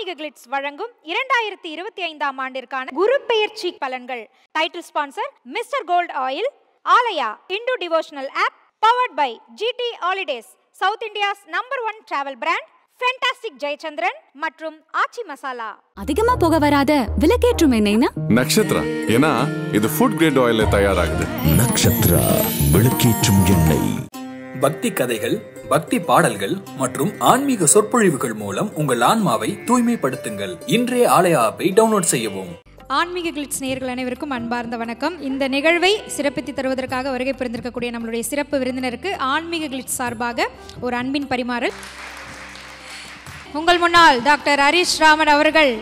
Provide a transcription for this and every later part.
ஆன்மீக கிளிட்ஸ் வழங்கும் 2025ஆம் ஆண்டிற்கான குரு பெயர்ச்சி பலன்கள். Title sponsor mister Gold Oil, Aalaya Hindu devotional app, powered by GT holidays, South India's number 1 travel brand, fantastic Jayachandran மற்றும் ஆச்சி மசாலா. அதிகமா போக வராத விளக்கேற்றும் எண்ணெய்னா நக்ஷத்ரா. ஏன்னா இது ஃபுட் கிரேட் ஆயில்ல தயாராகுது. நக்ஷத்ரா விளக்கேற்றும் எண்ணெய். பக்தி கதைகள், பக்தி பாடல்கள் மற்றும் ஆன்மீக சொற்பொழிவுகள் மூலம் உங்கள் ஆன்மாவை தூய்மைப்படுத்துங்கள். இன்றைய ஆலயா ஆப்பை டவுன்லோட் செய்யவும். ஆன்மீக கிளிட்ஸ் நேயர்கள் அனைவருக்கும் அன்பார்ந்த வணக்கம். இந்த நிகழ்வை சிறப்பித்து தருவதற்காக வருகை புரிந்திருக்கக்கூடிய நம்மளுடைய சிறப்பு விருந்தினருக்கு ஆன்மீக கிளிட்ஸ் சார்பாக ஒரு அன்பின் பரிமாறல். உங்கள் முன்னால் டாக்டர் ஹரிஷ் ராமன் அவர்கள்.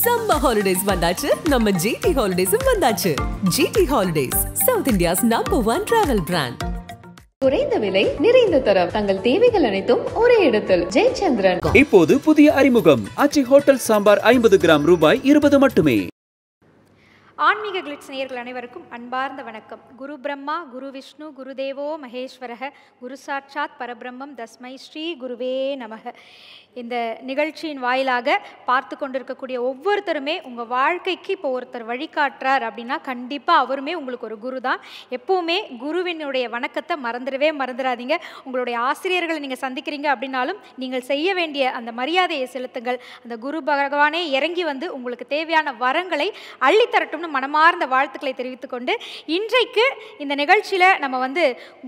சம்மர் ஹாலிடேஸ் வந்தாச்சு, நம்ம GT ஹாலிடேஸும் வந்தாச்சு. GT holidays, South India's number 1 travel brand. குறைந்த விலை, நிறைந்த தரம், தங்கள் தேவைகள் அனைத்தும் ஒரே இடத்தில். ஜெயச்சந்திரன். இப்போது புதிய அறிமுகம் ஆச்சி ஹோட்டல் சாம்பார் 50 கிராம் ரூபாய் 20 மட்டுமே. ஆன்மீக கிளிட்ஸ் நேயர்கள் அனைவருக்கும் அன்பார்ந்த வணக்கம். குரு பிரம்மா, குரு விஷ்ணு, குரு தேவோ மகேஸ்வரக, குரு சாட்சாத் பரபிரம்மம், தஸ்மை ஸ்ரீ குருவே நமக. இந்த நிகழ்ச்சியின் வாயிலாக பார்த்து கொண்டிருக்கக்கூடிய ஒவ்வொருத்தருமே உங்கள் வாழ்க்கைக்கு இப்போ ஒருத்தர் வழிகாட்டுறார் அப்படின்னா கண்டிப்பாக அவருமே உங்களுக்கு ஒரு குரு தான். எப்போவுமே குருவினுடைய வணக்கத்தை மறந்துடாதீங்க. உங்களுடைய ஆசிரியர்களை நீங்கள் சந்திக்கிறீங்க அப்படின்னாலும் நீங்கள் செய்ய வேண்டிய அந்த மரியாதையை செலுத்துங்கள். அந்த குரு பகவானே இறங்கி வந்து உங்களுக்கு தேவையான வரங்களை அள்ளித்தரட்டும் மனமார்ந்த வாழ்த்துக்களை தெரிவித்துக்கொண்டு, இன்றைக்கு இந்த நிகழ்ச்சியில் நம்ம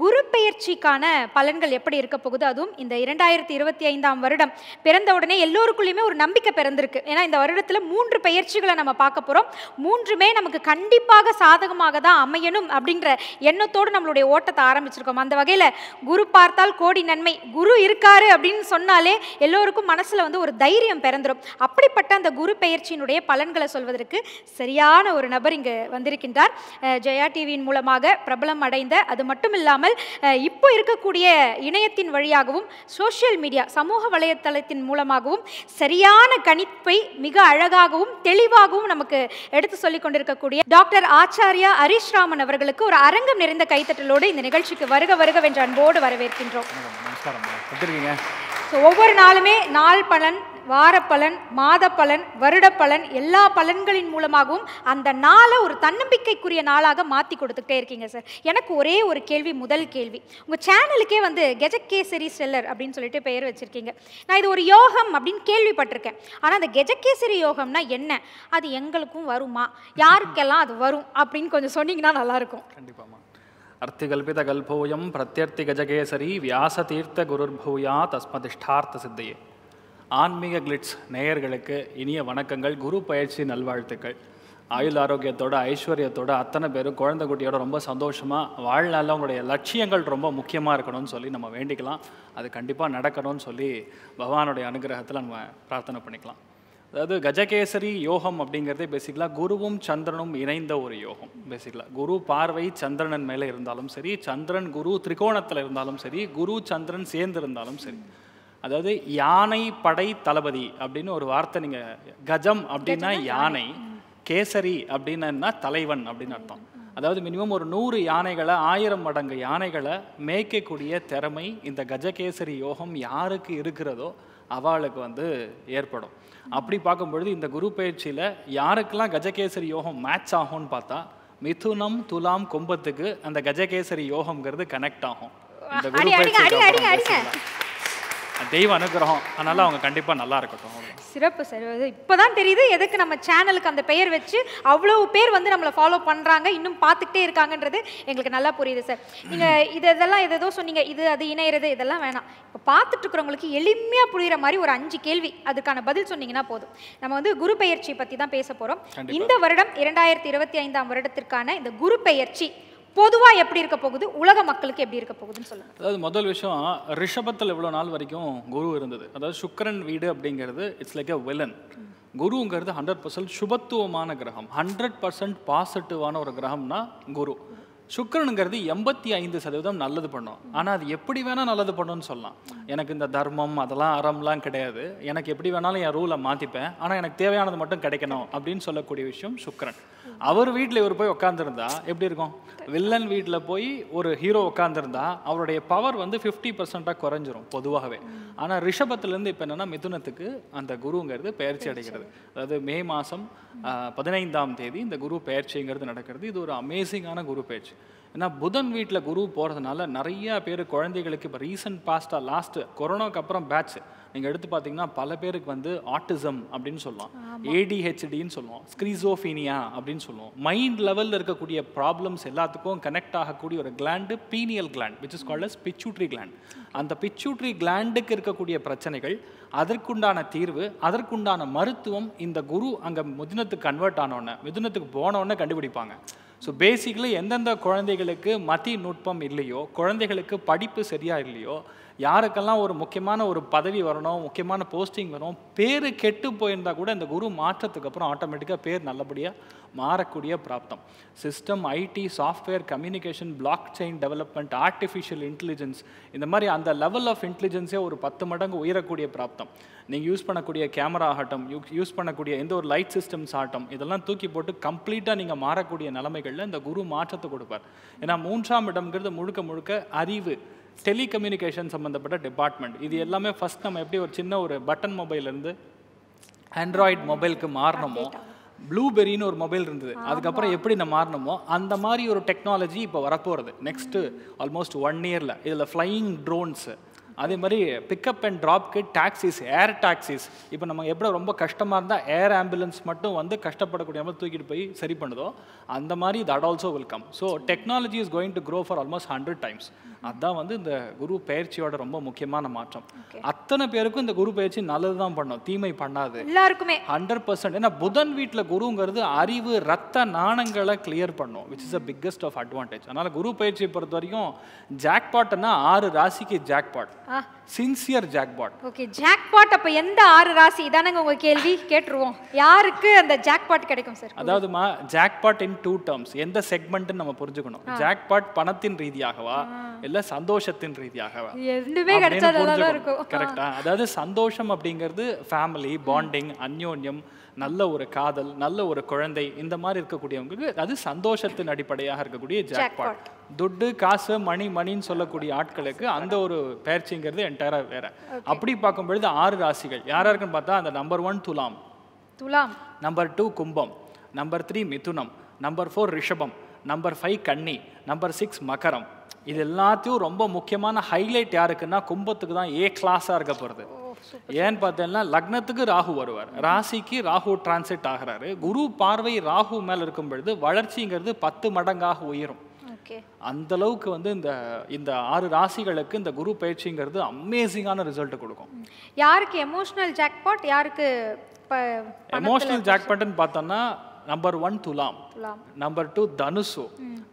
குரு பெயர்ச்சிக்கான பலன்கள் எப்படி இருக்க போகுது, அதுவும் இந்த 2025ஆம் வருடம் பிறந்த உடனே எல்லோருக்குள்ளேயுமே ஒரு நம்பிக்கை பிறந்திருக்கு. ஏன்னா இந்த வருடத்தில் 3 பெயர்ச்சிகளை நம்ம பார்க்க போகிறோம். 3மே நமக்கு கண்டிப்பாக சாதகமாக தான் அமையணும் அப்படின்ற எண்ணத்தோடு நம்மளுடைய ஓட்டத்தை ஆரம்பிச்சிருக்கோம். அந்த வகையில் குரு பார்த்தால் கோடி நன்மை, குரு இருக்காரு அப்படின்னு சொன்னாலே எல்லோருக்கும் மனசில் ஒரு தைரியம் பிறந்துடும். அப்படிப்பட்ட அந்த குரு பெயர்ச்சியினுடைய பலன்களை சொல்வதற்கு சரியான ஒரு நபர் இங்கு வந்திருக்கின்றார். ஜெயா டிவியின் மூலமாக பிரபலம் அடைந்த, அது மட்டும் இல்லாமல் இப்போ இருக்கக்கூடிய இணையத்தின் வழியாகவும் சோஷியல் மீடியா சமூக வலைத்தளத்தின் மூலமாகவும் சரியான கணிப்பை மிக அழகாகவும் தெளிவாகவும் நமக்கு எடுத்து சொல்லிக் கொண்டிருக்கக்கூடிய டாக்டர் ஆச்சாரியா ஹரிஷ் ராமன் அவர்களுக்கு ஒரு அரங்கம் நிறைந்த கைத்தட்டலோடு இந்த நிகழ்ச்சிக்கு வருக அன்போடு வரவேற்கின்றோம். ஒவ்வொரு நாளுமே நாள் பலன், வார பலன், மாத பலன், வருட பலன், எல்லா பலன்களின் மூலமாகவும் அந்த நாளை ஒரு தன்னம்பிக்கைக்குரிய நாளாக மாற்றி கொடுத்துக்கிட்டே இருக்கீங்க சார். எனக்கு ஒரே ஒரு கேள்வி, முதல் கேள்வி, உங்கள் சேனலுக்கே கெஜகேசரி செல்லர் அப்படின்னு சொல்லிட்டு பெயர் வச்சுருக்கீங்க. நான் இது ஒரு யோகம் அப்படின்னு கேள்விப்பட்டிருக்கேன். ஆனால் அந்த கெஜகேசரி யோகம்னா என்ன, அது எங்களுக்கும் வருமா, யாருக்கெல்லாம் அது வரும் அப்படின்னு கொஞ்சம் சொன்னீங்கன்னா நல்லாயிருக்கும். கண்டிப்பாக. அர்த்திகல்பித கல்போயம் பிரத்யர்த்தி கஜகேசரி வியாச தீர்த்த குருர்பூயா தஸ்மதிஷ்டார்த்த சித்தையே. ஆன்மீக கிளிட்ஸ் நேயர்களுக்கு இனிய வணக்கங்கள், குரு பயிற்சி நல்வாழ்த்துக்கள். ஆயுள் ஆரோக்கியத்தோட, ஐஸ்வர்யத்தோட அத்தனை பேரும் குழந்தை குட்டியோட ரொம்ப சந்தோஷமாக வாழ்நாளில் உங்களுடைய லட்சியங்கள் ரொம்ப முக்கியமாக இருக்கணும்னு சொல்லி நம்ம வேண்டிக்கலாம். அது கண்டிப்பாக நடக்கணும்னு சொல்லி பகவானுடைய அனுகிரகத்தில் நம்ம பிரார்த்தனை பண்ணிக்கலாம். அதாவது கஜகேசரி யோகம் அப்படிங்கிறதே பேசிக்கலாக குருவும் சந்திரனும் இணைந்த ஒரு யோகம். பேசிக்கலாக குரு பார்வை சந்திரனன் மேலே இருந்தாலும் சரி, சந்திரன் குரு திரிகோணத்தில் இருந்தாலும் சரி, குரு சந்திரன் சேர்ந்து இருந்தாலும் சரி. அதாவது யானை படை தளபதி அப்படின்னு ஒரு வார்த்தை, நீங்கள் கஜம் அப்படின்னா யானை, கேசரி அப்படின்னா தலைவன் அப்படின்னு அர்த்தம். அதாவது மினிமம் ஒரு 100 யானைகளை, 1000 மடங்கு யானைகளை மேய்க்கக்கூடிய திறமை இந்த கஜகேசரி யோகம் யாருக்கு இருக்கிறதோ அவளுக்கு ஏற்படும். அப்படி பார்க்கும்பொழுது இந்த குரு பயிற்சியில் யாருக்கெல்லாம் கஜகேசரி யோகம் மேட்ச் ஆகும்னு பார்த்தா, மிதுனம், துலாம், கும்பத்துக்கு அந்த கஜகேசரி யோகம்ங்கிறது கனெக்ட் ஆகும். இந்த குரு பயிற்சி தெய்வ அனுகிரகம், அதனால அவங்க கண்டிப்பாக நல்லா இருக்கட்டும். சிறப்பு சார். இப்போதான் தெரியுது எதுக்கு நம்ம சேனலுக்கு அந்த பெயர் வச்சு அவ்வளோ பேர் நம்மளை ஃபாலோ பண்ணுறாங்க, இன்னும் பார்த்துக்கிட்டே இருக்காங்கன்றது எங்களுக்கு நல்லா புரியுது சார். நீங்கள் இதெல்லாம் ஏதோ சொன்னீங்க, இது அது இணையிறது இதெல்லாம் வேணாம். இப்போ பார்த்துட்டு இருக்கிறவங்களுக்கு எளிமையாக புரிகிற மாதிரி ஒரு 5 கேள்வி, அதுக்கான பதில் சொன்னீங்கன்னா போதும். நம்ம குரு பெயர்ச்சி பற்றி தான் பேச போகிறோம். இந்த வருடம் 2025ஆம் வருடத்திற்கான இந்த குரு பெயர்ச்சி பொதுவாக எப்படி இருக்க போகுது, உலக மக்களுக்கு எப்படி இருக்க போகுதுன்னு சொல்லுங்க. அதாவது முதல் விஷயம், ரிஷபத்தில் இவ்வளோ நாள் வரைக்கும் குரு இருந்தது. அதாவது சுக்கிரன் வீடு அப்படிங்கிறது இட்ஸ் லைக் எ வில்லன். குருங்கிறது 100% சுபத்துவமான கிரகம், 100% பாசிட்டிவான ஒரு கிரகம்னா குரு. சுக்கிரனுங்கிறது 85% நல்லது பண்ணும். ஆனால் அது எப்படி வேணால் நல்லது பண்ணுன்னு சொல்லலாம். எனக்கு இந்த தர்மம் அதெல்லாம் அறம்லாம் கிடையாது, எனக்கு எப்படி வேணாலும் என் ரூலை மாற்றிப்பேன், ஆனால் எனக்கு தேவையானது மட்டும் கிடைக்கணும் அப்படின்னு சொல்லக்கூடிய விஷயம் சுக்கிரன். அவர் வீட்டில் இவர் போய் உட்காந்துருந்தா எப்படி இருக்கும்? வில்லன் வீட்டில் போய் ஒரு ஹீரோ உட்காந்துருந்தா அவருடைய பவர் வந்து 50% குறைஞ்சிரும் பொதுவாகவே. ஆனால் ரிஷபத்துலேருந்து இப்போ என்னென்னா மிதுனத்துக்கு அந்த குருங்கிறது பெயர்ச்சி அடைகிறது. அதாவது மே மாதம் 15ஆம் தேதி இந்த குரு பெயர்ச்சிங்கிறது நடக்கிறது. இது ஒரு அமேசிங்கான குரு பெயர்ச்சி. ஏன்னா புதன் வீட்டில் குரு போகிறதுனால நிறையா பேர் குழந்தைகளுக்கு இப்போ ரீசன்ட் பாஸ்டாக லாஸ்ட்டு கொரோனாவுக்கு அப்புறம் பேட்ச் நீங்கள் எடுத்து பார்த்தீங்கன்னா பல பேருக்கு வந்து ஆட்டிசம் அப்படின்னு சொல்லலாம், ADHDன்னு சொல்லுவோம், ஸ்க்ரீசோஃபீனியா அப்படின்னு சொல்லுவோம். மைண்ட் லெவலில் இருக்கக்கூடிய ப்ராப்ளம்ஸ் எல்லாத்துக்கும் கனெக்ட் ஆகக்கூடிய ஒரு gland pineal gland which is called as pituitary gland. அந்த பிட்யூட்ரி கிளாண்டுக்கு இருக்கக்கூடிய பிரச்சனைகள், அதற்குண்டான தீர்வு, அதற்குண்டான மருத்துவம் இந்த குரு அங்கே மிதுனத்துக்கு கன்வெர்ட் ஆனோடனே, மிதுனத்துக்கு போனோடனே கண்டுபிடிப்பாங்க. ஸோ பேசிக்கலி எந்தெந்த குழந்தைகளுக்கு மதி நுட்பம் இல்லையோ, குழந்தைகளுக்கு படிப்பு சரியாக இல்லையோ, யாருக்கெல்லாம் ஒரு முக்கியமான ஒரு பதவி வரணும், முக்கியமான போஸ்டிங் வரும், பேர் கெட்டு போயிருந்தால் கூட இந்த குரு மாற்றத்துக்கு அப்புறம் ஆட்டோமேட்டிக்காக பேர் நல்லபடியாக மாறக்கூடிய பிராப்தம். System, IT, software, communication, blockchain development, artificial intelligence, இந்த மாதிரி அந்த லெவல் ஆஃப் இன்டெலிஜென்ஸே ஒரு 10 மடங்கு உயரக்கூடிய பிராப்தம். நீங்கள் யூஸ் பண்ணக்கூடிய கேமரா ஆகட்டும், யூஸ் பண்ணக்கூடிய எந்த ஒரு லைட் சிஸ்டம்ஸ் ஆகட்டும், இதெல்லாம் தூக்கி போட்டு கம்ப்ளீட்டாக நீங்கள் மாறக்கூடிய நிலைமைகளில் இந்த குரு மாற்றத்தை கொடுப்பார். ஏன்னா 3ஆம் இடம்ங்கிறது முழுக்க முழுக்க அறிவு, டெலிகம்யூனிகேஷன் சம்மந்தப்பட்ட டிபார்ட்மெண்ட். இது எல்லாமே ஃபஸ்ட் நம்ம எப்படி ஒரு சின்ன ஒரு பட்டன் மொபைல்லேருந்து ஆண்ட்ராய்டு மொபைலுக்கு மாறினோமோ, ப்ளூபெரின்னு ஒரு மொபைல் இருந்தது, அதுக்கப்புறம் எப்படி நம்ம மாறினோமோ அந்த மாதிரி ஒரு டெக்னாலஜி இப்போ வரப்போகிறது நெக்ஸ்ட்டு ஆல்மோஸ்ட் 1 இயரில். இதில் ஃப்ளையிங் ட்ரோன்ஸு, அதே மாதிரி பிக்கப் அண்ட் ட்ராப்க்கு டாக்ஸிஸ், ஏர் டாக்ஸிஸ். இப்போ நம்ம எப்படி ரொம்ப கஷ்டமாக இருந்தால் ஏர் ஆம்புலன்ஸ் மட்டும் வந்து கஷ்டப்படக்கூடிய மாதிரி தூக்கிட்டு போய் சரி பண்ணுதோ அந்த மாதிரி that also will come. So technology is going to grow for almost 100 times. அதுதான் வந்து இந்த குரு பயிற்சியோட ரொம்ப முக்கியமான மாற்றம். அத்தனை பேருக்கும் இந்த குரு பயிற்சி நல்லது தான் பண்ணும், தீமை பண்ணாது எல்லாருக்குமே 100%. ஏன்னா புதன் வீட்டில் குருங்கிறது அறிவு, ரத்த நாணங்களை கிளியர் பண்ணும், which is the biggest of advantage. அதனால் குரு பயிற்சியை பொறுத்த வரைக்கும் ஜாக்பாட்னா 6 ராசிக்கு jackpot, sincere jackpot. Okay, jackpot அப்ப எந்த 6 ராசி? இதானங்க உங்க கேள்வி, கேட்டுருவோம். யாருக்கு அந்த ஜாக்பாட் கிடைக்கும் சார்? அதாவதுமா ஜாக்பாட் இன் 2 terms, எந்த செக்மெண்ட்னு நம்ம புரிஞ்சுக்கணும். ஜாக்பாட் பணத்தின் ரீதியாகவா இல்ல சந்தோஷத்தின் ரீதியாகவா? ரெண்டுமே கிடைச்சா நல்லா இருக்கும். கரெக்ட்டா? அதாவது சந்தோஷம் அப்படிங்கிறது ஃபேமிலி பாண்டிங், அந்யோன்யம், நல்ல ஒரு காதல், நல்ல ஒரு குழந்தை, இந்த மாதிரி இருக்கக்கூடியவங்களுக்கு அது சந்தோஷத்தின் அடிப்படையாக இருக்கக்கூடிய ஜாக்பாட். துட்டு, காசு, மணின்னு சொல்லக்கூடிய ஆட்களுக்கு அந்த ஒரு பயிற்சிங்கிறது என்டையரா வேற. அப்படி பார்க்கும்பொழுது 6 ராசிகள் யாரா இருக்குன்னு பார்த்தா அந்த நம்பர் 1 துலாம், நம்பர் 2 கும்பம், நம்பர் 3 மிதுனம், நம்பர் 4 ரிஷபம், நம்பர் 5 கன்னி, நம்பர் 6 மகரம். இது எல்லாத்தையும் ரொம்ப முக்கியமான ஹைலைட் யாருக்குன்னா கும்பத்துக்கு தான் ஏ கிளாஸாக இருக்க போகிறது. ஏன்னு பார்த்தீங்கன்னா லக்னத்துக்கு ராகு வருவார், ராசிக்கு ராகு டிரான்சிட் ஆகிறாரு. குரு பார்வை ராகு மேலே இருக்கும் பொழுது வளர்ச்சிங்கிறது 10 மடங்காக உயரும். அந்த அளவுக்கு வந்து இந்த 6 ராசிகளுக்கு இந்த குரு பயிற்சிங்கிறது அமேசிங்கான ரிசல்ட் கொடுக்கும். யாருக்கு எமோஷனல் ஜாக்பாட், யாருக்கு எமோஷனல் ஜாக்பாட்னு பார்த்தோம்னா நம்பர் 1 துலாம், நம்பர் 2 தனுசு,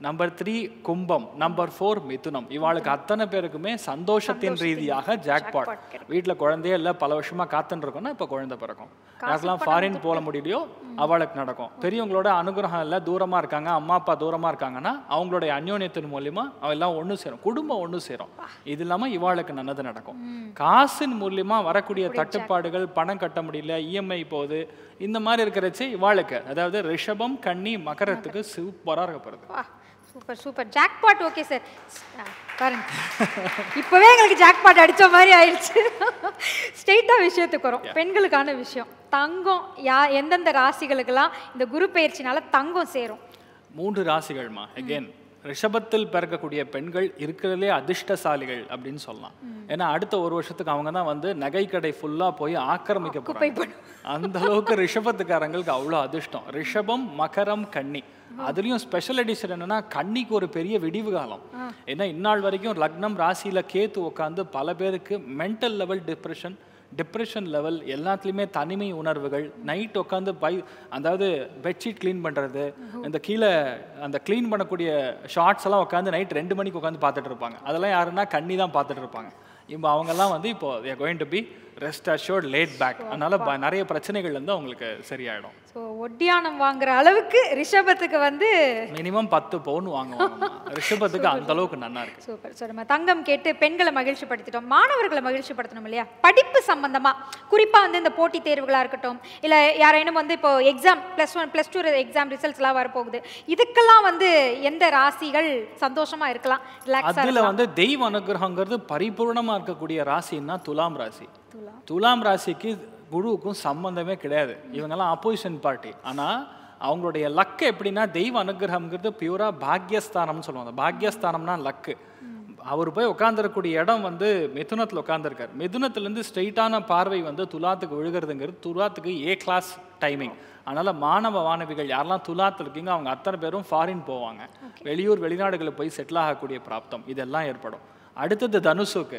நம்பர் 3 கும்பம், நம்பர் 4 மிதுனம். இவாளுக்கு அத்தனை பேருக்குமே சந்தோஷத்தின் ரீதியாக ஜாக்பாட். வீட்டில் குழந்தையே இல்லை, பல வருஷமா காத்துன்னு இருக்கோம்னா இப்போ குழந்தை பிறக்கும். யாருக்கெல்லாம் ஃபாரின் போக முடியலையோ அவளுக்கு நடக்கும். பெரியவங்களோட அனுகிரகம் இல்லை, தூரமாக இருக்காங்க, அம்மா அப்பா தூரமாக இருக்காங்கன்னா அவங்களுடைய அந்யோன்யத்தின் மூலியமா அவெல்லாம் ஒன்று சேரும், குடும்பம் ஒன்று சேரும். இது இல்லாமல் இவாளுக்கு நல்லது நடக்கும். காசின் மூலியமா வரக்கூடிய தட்டுப்பாடுகள், பணம் கட்ட முடியல, இஎம்ஐ போகுது, இந்த மாதிரி இருக்கிறச்சு இவாளுக்கு, அதாவது ரிஷபம், கன்னி, மகரத்துக்கு சூப்பராக இருக்கப்படுது. Super super. Jackpot okay sir, பாருங்க இப்போவே எங்களுக்கு ஜாக்பாட் அடித்த மாதிரி ஆயிடுச்சு. ஸ்ட்ரெயிட்டாக விஷயத்துக்கு வரும், பெண்களுக்கான விஷயம். தங்கம் எந்தெந்த ராசிகளுக்கெல்லாம் இந்த குரு பயிற்சினால தங்கம் சேரும்? 3 ராசிகள்மா. அகெயின் ரிஷபத்தில் பிறக்கக்கூடிய பெண்கள் இருக்கிறதுலே அதிர்ஷ்டசாலிகள் அப்படின்னு சொல்லலாம். ஏன்னா அடுத்த 1 வருஷத்துக்கு அவங்க தான் வந்து நகை கடை ஃபுல்லாக போய் ஆக்கிரமிக்க போகிறாங்க. அந்த அளவுக்கு ரிஷபத்துக்காரங்களுக்கு அவ்வளோ அதிர்ஷ்டம். ரிஷபம், மகரம், கன்னி. அதுலேயும் ஸ்பெஷல் எடிஷன் என்னன்னா கன்னிக்கு ஒரு பெரிய விடிவு காலம். ஏன்னா இந்நாள் வரைக்கும் லக்னம் ராசியில் கேத்து உட்காந்து பல பேருக்கு மென்டல் லெவல் டிப்ரெஷன் லெவல், எல்லாத்துலேயுமே தனிமை உணர்வுகள், நைட் உட்காந்து அதாவது பெட்ஷீட் க்ளீன் பண்ணுறது, இந்த கீழே அந்த க்ளீன் பண்ணக்கூடிய ஷார்ட்ஸ் எல்லாம் உட்காந்து நைட் 2 மணிக்கு உட்காந்து பார்த்துட்டு இருப்பாங்க. அதெல்லாம் யாருன்னா கன்னி தான் பார்த்துட்டு இருப்பாங்க. இப்போ அவங்கெல்லாம் வந்து இப்போ going to be rest assured laid back. அதனால நிறைய பிரச்சனைகள் வந்து அவங்களுக்கு சரியாயிடும். ஸோ ஒட்டியானம் வாங்குற அளவுக்கு ரிஷபத்துக்கு வந்து மினிமம் 10 பவுன் வாங்குவாங்க. ரிஷபத்துக்கு அந்த அளவுக்கு நல்லா இருக்கு. சூப்பர். ஸோ நம்ம தங்கம் கேட்டு பெண்களை மகிழ்ச்சி படுத்திட்டோம், மாணவர்களை மகிழ்ச்சி படுத்தணும் இல்லையா? படிப்பு சம்பந்தமா குறிப்பாக வந்து இந்த போட்டித் தேர்வுகளாக இருக்கட்டும், இல்லை யாரேனும் வந்து இப்போ எக்ஸாம் +1 +2 எக்ஸாம் ரிசல்ட்ஸ்லாம் வரப்போகுது, இதுக்கெல்லாம் வந்து எந்த ராசிகள் சந்தோஷமா இருக்கலாம்? அதில் வந்து தெய்வ அனுகிரகங்கிறது பரிபூர்ணமாக இருக்கக்கூடிய ராசின்னா துலாம் ராசி. துலாம் ராசிக்கு குருவுக்கும் சம்பந்தமே கிடையாது. இவங்கெல்லாம் ஆப்போசிஷன் பார்ட்டி. ஆனால் அவங்களுடைய லக்கு எப்படின்னா தெய்வ அனுகிரகம்ங்கிறது பியூரா பாக்யஸ்தானம்னு சொல்லுவாங்க. பாக்யஸ்தானம்னா லக்கு. அவர் போய் உட்காந்துருக்கூடிய இடம் வந்து மிதுனத்தில் உட்காந்துருக்கார். மிதுனத்துலேருந்து ஸ்ட்ரெயிட்டான பார்வை வந்து துலாத்துக்கு விழுகிறதுங்கிறது துலாத்துக்கு A கிளாஸ் டைமிங். அதனால் மாணவிகள் யாரெல்லாம் துலாத்தில் இருக்கீங்க அவங்க அத்தனை பேரும் ஃபாரின் போவாங்க, வெளியூர் வெளிநாடுகளில் போய் செட்டில் ஆகக்கூடிய பிராப்தம் இதெல்லாம் ஏற்படும். அடுத்தது தனுசுக்கு,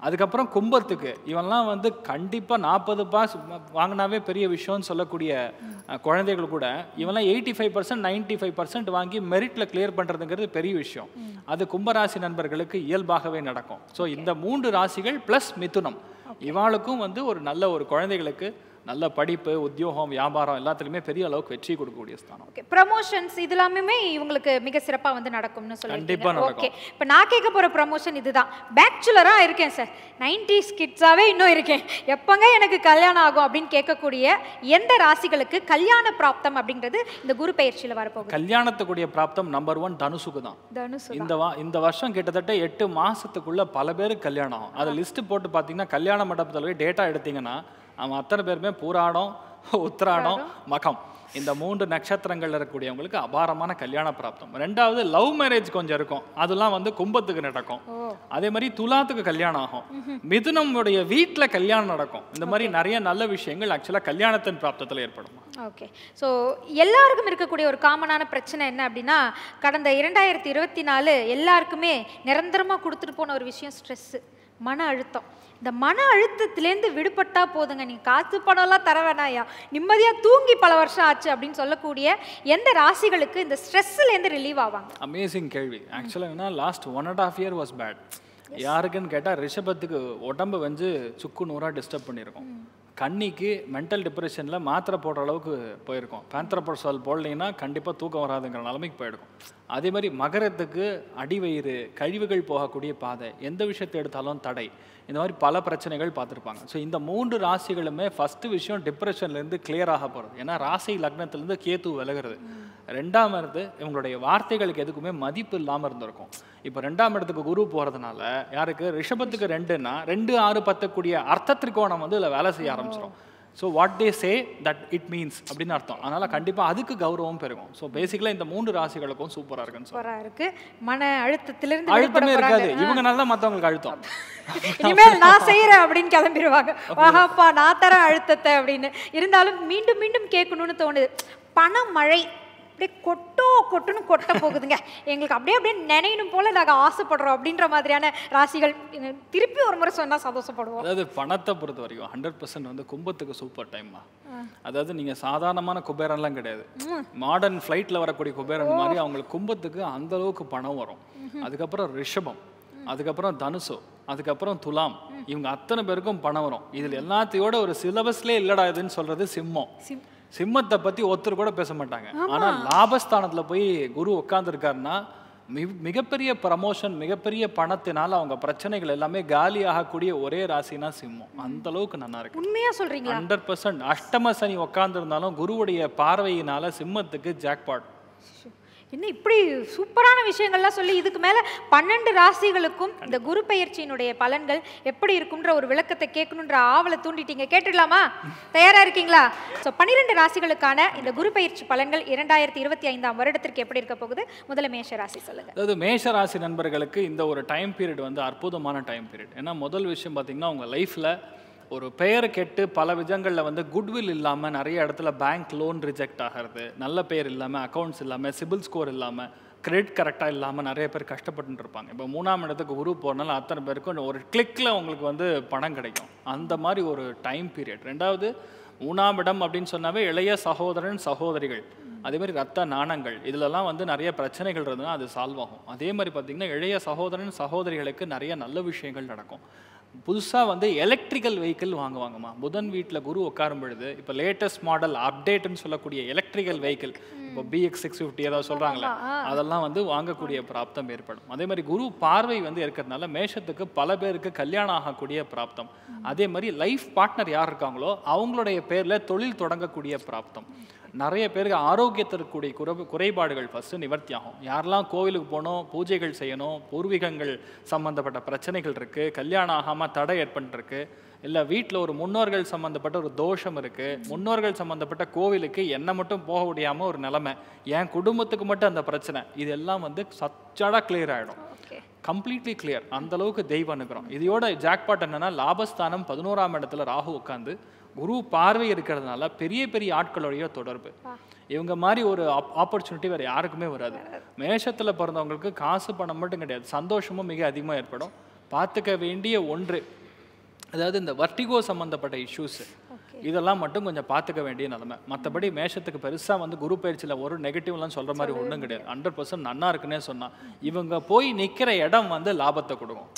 அதுக்கப்புறம் கும்பத்துக்கு. இவெல்லாம் வந்து கண்டிப்பாக 40 பாஸ் வாங்கினாவே பெரிய விஷயம்னு சொல்லக்கூடிய குழந்தைகள் கூட இவெல்லாம் 85% 95% வாங்கி மெரிட்டில் கிளியர் பண்ணுறதுங்கிறது பெரிய விஷயம். அது கும்பராசி நண்பர்களுக்கு இயல்பாகவே நடக்கும். ஸோ இந்த 3 ராசிகள் ப்ளஸ் மிதுனம், இவாளுக்கும் வந்து ஒரு நல்ல ஒரு குழந்தைகளுக்கு நல்ல படிப்பு, உத்தியோகம், வியாபாரம் எல்லாத்துலேயுமே பெரிய அளவுக்கு வெற்றி கொடுக்கக்கூடிய ஸ்தானம். ஓகே, ப்ரமோஷன்ஸ் இது எல்லாமே இவங்களுக்கு மிக சிறப்பாக வந்து நடக்கும்னு சொல்லி கண்டிப்பாக நடக்கும். ஓகே, இப்போ நான் கேட்க போகிற ப்ரமோஷன் இதுதான். பேச்சுலராக இருக்கேன் சார், 90s கிட்ஸாகவே இன்னும் இருக்கேன், எப்போங்க எனக்கு கல்யாணம் ஆகும் அப்படின்னு கேட்கக்கூடிய எந்த ராசிகளுக்கு கல்யாண பிராப்தம் அப்படிங்கிறது இந்த குரு பயிற்சியில் வரப்போகுது? கல்யாணத்துக்குரிய பிராப்தம் நம்பர் 1 தனுசுக்கு தான். இந்த வருஷம் கிட்டத்தட்ட 8 மாதத்துக்குள்ள பல பேருக்கு கல்யாணம் ஆகும். அதை லிஸ்ட்டு போட்டு பார்த்தீங்கன்னா கல்யாண மண்டபத்தில் போய் டேட்டா எடுத்தீங்கன்னா அவன் அத்தனை பேருமே பூராடம், உத்திராடம், மகம் இந்த 3 நட்சத்திரங்கள் இருக்கக்கூடியவங்களுக்கு அபாரமான கல்யாண பிராப்தம். 2வது லவ் மேரேஜ் கொஞ்சம் இருக்கும், அதெல்லாம் வந்து கும்பத்துக்கு நடக்கும். அதே மாதிரி துலாத்துக்கு கல்யாணம் ஆகும், மிதுனமுடைய வீட்டில் கல்யாணம் நடக்கும். இந்த மாதிரி நிறைய நல்ல விஷயங்கள் ஆக்சுவலாக கல்யாணத்தின் பிராப்தத்தில் ஏற்படும். ஓகே, ஸோ எல்லாருக்கும் இருக்கக்கூடிய ஒரு காமனான பிரச்சனை என்ன அப்படின்னா, கடந்த 2024 எல்லாருக்குமே நிரந்தரமாக கொடுத்துட்டு போன ஒரு விஷயம் ஸ்ட்ரெஸ்ஸு, மன அழுத்தம். இந்த மன அழுத்தத்திலேருந்து விடுபட்டா போதுங்க, நீங்கள் காசு பணம்லாம் தர வேணாயா, நிம்மதியாக தூங்கி பல வருஷம் ஆச்சு அப்படின்னு சொல்லக்கூடிய எந்த ராசிகளுக்கு இந்த ஸ்ட்ரெஸ்ஸுலேருந்து ரிலீவ் ஆவாங்க? அமேசிங் கேள்வி. ஆக்சுவலாக லாஸ்ட் 1.5 year வாஸ் பேட். யாருக்குன்னு கேட்டால் ரிஷபத்துக்கு உடம்பு வந்து சுக்கு நூறாக டிஸ்டர்ப் பண்ணியிருக்கோம். கண்ணிக்கு மென்டல் டிப்ரெஷனில் மாத்திரை போடுற அளவுக்கு போயிருக்கோம். பேந்த்ரபோசல் போடலைன்னா கண்டிப்பாக தூக்கம் வராதுங்கிற நிலைமைக்கு போயிருக்கும். அதே மாதிரி மகரத்துக்கு அடிவயிறு, கழிவுகள் போகக்கூடிய பாதை, எந்த விஷயத்தை எடுத்தாலும் தடை, இந்த மாதிரி பல பிரச்சனைகள் பார்த்துருப்பாங்க. ஸோ இந்த 3 ராசிகளுமே ஃபஸ்ட்டு விஷயம் டிப்ரெஷன்லேருந்து கிளியர் ஆக போகிறது. ஏன்னா ராசி லக்னத்துலேருந்து கேத்து விலகிறது. 2ஆம் இடத்து இவங்களுடைய வார்த்தைகளுக்கு எதுக்குமே மதிப்பு இல்லாமல் இருந்திருக்கும். இப்போ 2ஆம் இடத்துக்கு குரு போகிறதுனால யாருக்கு ரிஷபத்துக்கு 2ன்னா 2, 6, 10 கூடிய அர்த்த திரிகோணம் வந்து இதில் வேலை செய்ய ஆரம்பிச்சிடும். So what they say that it means அப்படின்னு அர்த்தம். அதனால் கண்டிப்பாக அதுக்கு கௌரவம் பெருகும். ஸோ பேசிக்கலாக இந்த 3 ராசிகளுக்கும் சூப்பராக இருக்குன்னு சூப்பராக இருக்குது. மன அழுத்தத்திலிருந்து அழுத்தமே இருக்காது, இவங்கனால தான் மற்றவங்களுக்கு அழுத்தம். இனிமேல் நான் செய்கிறேன் அப்படின்னு கிளம்பிடுவாங்க, வாஹாப்பா நான் தரேன் அழுத்தத்தை அப்படின்னு. இருந்தாலும் மீண்டும் மீண்டும் கேட்கணும்னு தோணுது. பணமழை அப்படியே கொட்டுன்னு கொட்ட போகுதுங்க, எங்களுக்கு அப்படியே நினைக்கணும் போல நாங்கள் ஆசைப்படுறோம் அப்படின்ற மாதிரியான ராசிகள் திருப்பி ஒரு முறை சொன்னால் சந்தோஷப்படுவோம். அதாவது பணத்தை பொறுத்த வரைக்கும் 100% வந்து கும்பத்துக்கு சூப்பர் டைம்மா. அதாவது நீங்கள் சாதாரணமான குபேரன்லாம் கிடையாது, மாடர்ன் ஃப்ளைட்டில் வரக்கூடிய குபேரன் மாதிரி அவங்களுக்கு கும்பத்துக்கு அந்த அளவுக்கு பணம் வரும். அதுக்கப்புறம் ரிஷபம், அதுக்கப்புறம் தனுசு, அதுக்கப்புறம் துலாம், இவங்க அத்தனை பேருக்கும் பணம் வரும். இதில் எல்லாத்தையோட ஒரு சிலபஸ்லேயே இல்லடா இதுன்னு சொல்கிறது சிம்மம். சிம்மத்தை பற்றி ஒருத்தர் கூட பேச மாட்டாங்க. ஆனால் லாபஸ்தானத்தில் போய் குரு உட்காந்துருக்காருன்னா மிகப்பெரிய ப்ரமோஷன், மிகப்பெரிய பணத்தினால் அவங்க பிரச்சனைகள் எல்லாமே காலி ஆகக்கூடிய ஒரே ராசினா சிம்மம். அந்த அளவுக்கு நல்லா இருக்கு. உண்மையா சொல்றீங்களா? 100%. அஷ்டம சனி உட்காந்துருந்தாலும் குருவுடைய பார்வையினால சிம்மத்துக்கு ஜாக்பாட். இன்னும் இப்படி சூப்பரான விஷயங்கள்லாம் சொல்லி இதுக்கு மேலே 12 ராசிகளுக்கும் இந்த குரு பெயர்ச்சியினுடைய பலன்கள் எப்படி இருக்குன்ற ஒரு விளக்கத்தை கேட்கணுன்ற ஆவலை தூண்டிட்டீங்க. கேட்டுடலாமா? தயாராக இருக்கீங்களா? ஸோ 12 ராசிகளுக்கான இந்த குரு பெயர்ச்சி பலன்கள் 2025ஆம் வருடத்திற்கு எப்படி இருக்க போகுது? முதல்ல மேஷ ராசி சொல்லுங்க. அதாவது மேஷ ராசி நண்பர்களுக்கு இந்த ஒரு டைம் பீரியட் வந்து அற்புதமான டைம் பீரியட். ஏன்னா முதல் விஷயம் பார்த்தீங்கன்னா உங்கள் லைஃப்பில் ஒரு பெயர் கெட்டு பல விதங்களில் வந்து குட்வில் இல்லாமல் நிறைய இடத்துல பேங்க் லோன் ரிஜெக்ட் ஆகிறது, நல்ல பெயர் இல்லாமல், அக்கௌண்ட்ஸ் இல்லாமல், சிபில் ஸ்கோர் இல்லாமல், கிரெடிட் கரெக்டாக இல்லாமல் நிறைய பேர் கஷ்டப்பட்டு இருப்பாங்க. இப்போ 3ஆம் இடத்துக்கு குரு போகிறனால அத்தனை பேருக்கும் ஒரு கிளிக்கில் உங்களுக்கு வந்து பணம் கிடைக்கும். அந்த மாதிரி ஒரு டைம் பீரியட். 2வது 3ஆம் இடம் அப்படின்னு சொன்னாவே இளைய சகோதரன் சகோதரிகள், அதேமாதிரி ரத்த நாணங்கள், இதிலெல்லாம் வந்து நிறைய பிரச்சனைகள் இருந்ததுன்னா அது சால்வ் ஆகும். அதே மாதிரி பார்த்திங்கன்னா இளைய சகோதரன் சகோதரிகளுக்கு நிறைய நல்ல விஷயங்கள் நடக்கும். புதுசாக வந்து எலக்ட்ரிக்கல் வெஹிக்கிள் வாங்குவாங்கம்மா. புதன் வீட்டில் குரு உட்காரும் பொழுது இப்போ லேட்டஸ்ட் மாடல் அப்டேட்னு சொல்லக்கூடிய எலக்ட்ரிக்கல் வெஹிக்கிள், இப்போ BX 650 ஏதாவது சொல்கிறாங்களே, அதெல்லாம் வந்து வாங்கக்கூடிய பிராப்தம் ஏற்படும். அதே மாதிரி குரு பார்வை வந்து இருக்கிறதுனால மேஷத்துக்கு பல பேருக்கு கல்யாணம் ஆகக்கூடிய பிராப்தம். அதே மாதிரி லைஃப் பார்ட்னர் யார் இருக்காங்களோ அவங்களுடைய பேரில் தொழில் தொடங்கக்கூடிய பிராப்தம். நிறைய பேருக்கு ஆரோக்கியத்திற்குரிய குறைபாடுகள் ஃபஸ்ட்டு நிவர்த்தி ஆகும். யாரெல்லாம் கோவிலுக்கு போகணும், பூஜைகள் செய்யணும், பூர்வீகங்கள் சம்மந்தப்பட்ட பிரச்சனைகள் இருக்குது, கல்யாணம் ஆகாமல் தடை ஏற்பட்டுருக்கு, இல்லை வீட்டில் ஒரு முன்னோர்கள் சம்மந்தப்பட்ட ஒரு தோஷம் இருக்குது, முன்னோர்கள் சம்மந்தப்பட்ட கோவிலுக்கு என்னை மட்டும் போக முடியாமல் ஒரு நிலைமை, என் குடும்பத்துக்கு மட்டும் அந்த பிரச்சனை, இதெல்லாம் வந்து சச்சாடாக கிளியர் ஆகிடும். Completely clear. அந்தளவுக்கு தெய்வ அனுகிரகம். இதோட ஜாக்பாட் என்னென்னா லாபஸ்தானம் 11ஆம் இடத்துல ராகு உட்காந்து குரு பார்வை இருக்கிறதுனால பெரிய பெரிய ஆட்களுடைய தொடர்பு. இவங்க மாதிரி ஒரு ஆப்பர்ச்சுனிட்டி வேறு யாருக்குமே வராது. மேஷத்தில் பிறந்தவங்களுக்கு காசு பணம் மட்டும் கிடையாது, சந்தோஷமும் மிக அதிகமாக ஏற்படும். பார்த்துக்க வேண்டிய ஒன்று, அதாவது இந்த வர்டிகோ சம்மந்தப்பட்ட இஷ்யூஸு, இதெல்லாம் மட்டும் கொஞ்சம் பார்த்துக்க வேண்டிய நிலைமை. மற்றபடி மேஷத்துக்கு பெருசாக வந்து குரு பயிற்சியில் ஒரு நெகட்டிவ்லாம் சொல்கிற மாதிரி ஒன்றும் கிடையாது. 100% நன்னா இருக்குன்னே சொன்னால் இவங்க போய் நிற்கிற இடம் வந்து லாபத்தை கொடுக்கும்.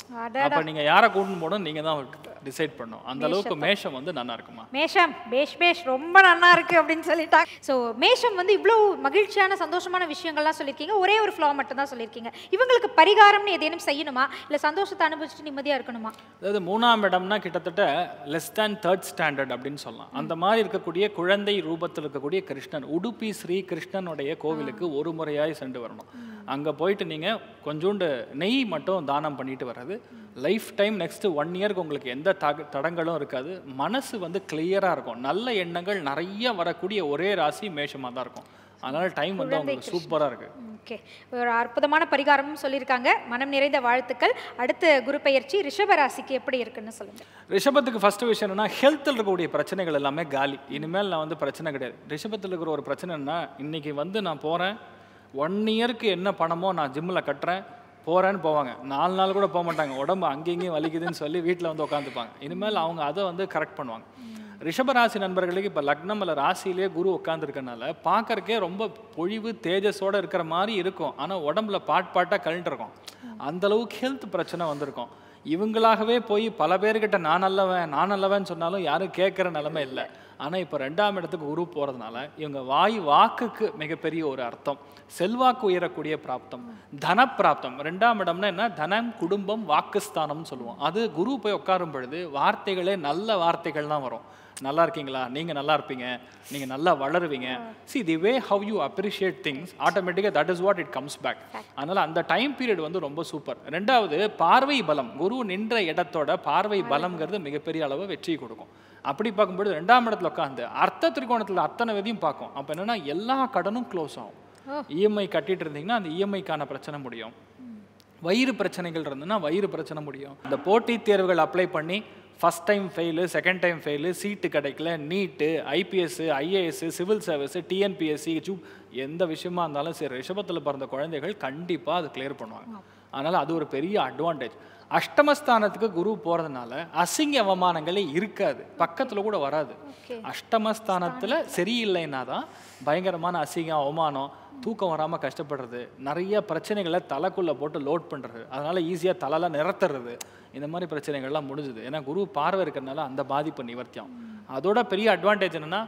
அப்போ நீங்கள் யாரை கூட்டின்னு போகணும் நீங்கள் தான் டிசைட் பண்ணணும். அந்த அளவுக்கு மேஷம் வந்து நல்லா இருக்குமா. மேஷம் பேஷ் ரொம்ப நல்லா இருக்கு அப்படின்னு சொல்லிட்டாங்க. ஸோ மேஷம் வந்து இவ்வளோ மகிழ்ச்சியான சந்தோஷமான விஷயங்கள்லாம் சொல்லியிருக்கீங்க, ஒரே ஒரு ஃப்ளா மட்டும் தான் சொல்லியிருக்கீங்க. இவங்களுக்கு பரிகாரம்னு ஏதேனும் செய்யணுமா, இல்லை சந்தோஷத்தை அனுபவிச்சுட்டு நிம்மதியாக இருக்கணுமா? அதாவது 3ஆம் இடம்னா கிட்டத்தட்ட லெஸ் தேன் 3rd ஸ்டாண்டர்ட் அப்படின்னு சொல்லலாம். அந்த மாதிரி இருக்கக்கூடிய குழந்தை ரூபத்தில் இருக்கக்கூடிய கிருஷ்ணன், உடுப்பி ஸ்ரீ கிருஷ்ணனுடைய கோவிலுக்கு ஒரு முறையாய் சென்று வரணும். அங்கே போயிட்டு நீங்கள் கொஞ்சோண்டு நெய் மட்டும் தானம் பண்ணிட்டு வர்றது லைஃப் டைம் நெக்ஸ்ட் 1 இயருக்கு உங்களுக்கு எந்த தடங்களும் இருக்காது. மனசு வந்து கிளியராக இருக்கும். நல்ல எண்ணங்கள் நிறைய வரக்கூடிய ஒரே ராசி மேஷமாக தான் இருக்கும். அதனால டைம் வந்து உங்களுக்கு சூப்பராக இருக்கு. ஓகே, ஒரு அற்புதமான பரிகாரமும் சொல்லியிருக்காங்க. மனம் நிறைந்த வாழ்த்துக்கள். அடுத்த குரு பெயர்ச்சி ரிஷப ராசிக்கு எப்படி இருக்குன்னு சொல்லுங்க. ரிஷபத்துக்கு ஃபர்ஸ்ட் விஷயம் என்னன்னா, ஹெல்த்தில் இருக்கக்கூடிய பிரச்சனைகள் எல்லாமே காலி. இனிமேல் நான் வந்து பிரச்சனை கிடையாது. ரிஷபத்தில் இருக்கிற ஒரு பிரச்சனைன்னா, இன்னைக்கு வந்து நான் போகிறேன், 1 இயருக்கு என்ன பணமோ நான் ஜிம்மில் கட்டுறேன், போகிறேன்னு போவாங்க. 4 நாள் கூட போக மாட்டாங்க, உடம்பு அங்கேயும் வலிக்குதுன்னு சொல்லி வீட்டில் வந்து உட்காந்துப்பாங்க. இனிமேல் அவங்க அதை வந்து கரெக்ட் பண்ணுவாங்க. ரிஷபராசி நண்பர்களுக்கு இப்போ லக்னம் இல்லை ராசியிலே குரு உட்காந்துருக்கனால பார்க்கறக்கே ரொம்ப பொழிவு தேஜஸோடு இருக்கிற மாதிரி இருக்கும். ஆனால் உடம்புல பாட்டாக கழண்டிருக்கும். அந்தளவுக்கு ஹெல்த் பிரச்சனை வந்திருக்கும். இவங்களாகவே போய் பல பேர்கிட்ட நான் நல்லவன் சொன்னாலும் யாரும் கேட்குற நிலைமை இல்லை. ஆனால் இப்போ 2ஆம் இடத்துக்கு குரு போகிறதுனால இவங்க வாக்குக்கு மிகப்பெரிய ஒரு அர்த்தம். செல்வாக்கு உயரக்கூடிய பிராப்தம், தனப்பிராப்தம். 2ஆம் இடம்னா என்ன, தனம், குடும்பம், வாக்குஸ்தானம்னு சொல்லுவோம். அது குரு போய் உட்காரும் பொழுது வார்த்தைகளே நல்ல வார்த்தைகள் தான் வரும். நல்லா இருக்கீங்களா, நீங்கள் நல்லா இருப்பீங்க, நீங்கள் நல்லா வளருவீங்க. see the way how you appreciate things automatically that is what it comes back. அதனால் அந்த டைம் பீரியட் வந்து ரொம்ப சூப்பர். 2வது பார்வை பலம். குரு நின்ற இடத்தோட பார்வை பலம்ங்கிறது மிகப்பெரிய அளவு வெற்றி கொடுக்கும். அப்படி பார்க்கும்போது 2ஆம் இடத்துல உட்காந்து அர்த்த திரிகோணத்தில் அத்தனை விதையும் பார்க்கும். அப்போ என்னென்னா எல்லா கடனும் க்ளோஸ் ஆகும். இஎம்ஐ கட்டிட்டு இருந்தீங்கன்னா அந்த இஎம்ஐக்கான பிரச்சனை முடியும். வயிறு பிரச்சனைகள் இருந்ததுன்னா வயிறு பிரச்சனை முடியும். இந்த போட்டித் தேர்வுகள் அப்ளை பண்ணி first time fail, second time fail, seat கிடைக்கல, NEET, IPS, IAS, civil service, TNPSC, எந்த விஷயமா இருந்தாலும் சரி ரிஷபத்தில் பிறந்த குழந்தைகள் கண்டிப்பாக அதை கிளியர் பண்ணுவாங்க. அதனால் அது ஒரு பெரிய அட்வான்டேஜ். அஷ்டமஸ்தானத்துக்கு குரு போகிறதுனால அசிங்க அவமானங்களே இருக்காது, பக்கத்தில் கூட வராது. அஷ்டமஸ்தானத்தில் சரியில்லைன்னா தான் பயங்கரமான அசிங்கம், அவமானம், தூக்கம் வராமல் கஷ்டப்படுறது, நிறைய பிரச்சனைகளை தலைக்குள்ளே போட்டு லோட் பண்ணுறது, அதனால் ஈஸியாக தலைலாம் நிறத்துறது, இந்த மாதிரி பிரச்சனைகள்லாம் முடிஞ்சுது. ஏன்னா குரு பார்வை இருக்கிறதுனால அந்த பாதிப்பு நிவர்த்தியும். அதோட பெரிய அட்வான்டேஜ் என்னென்னா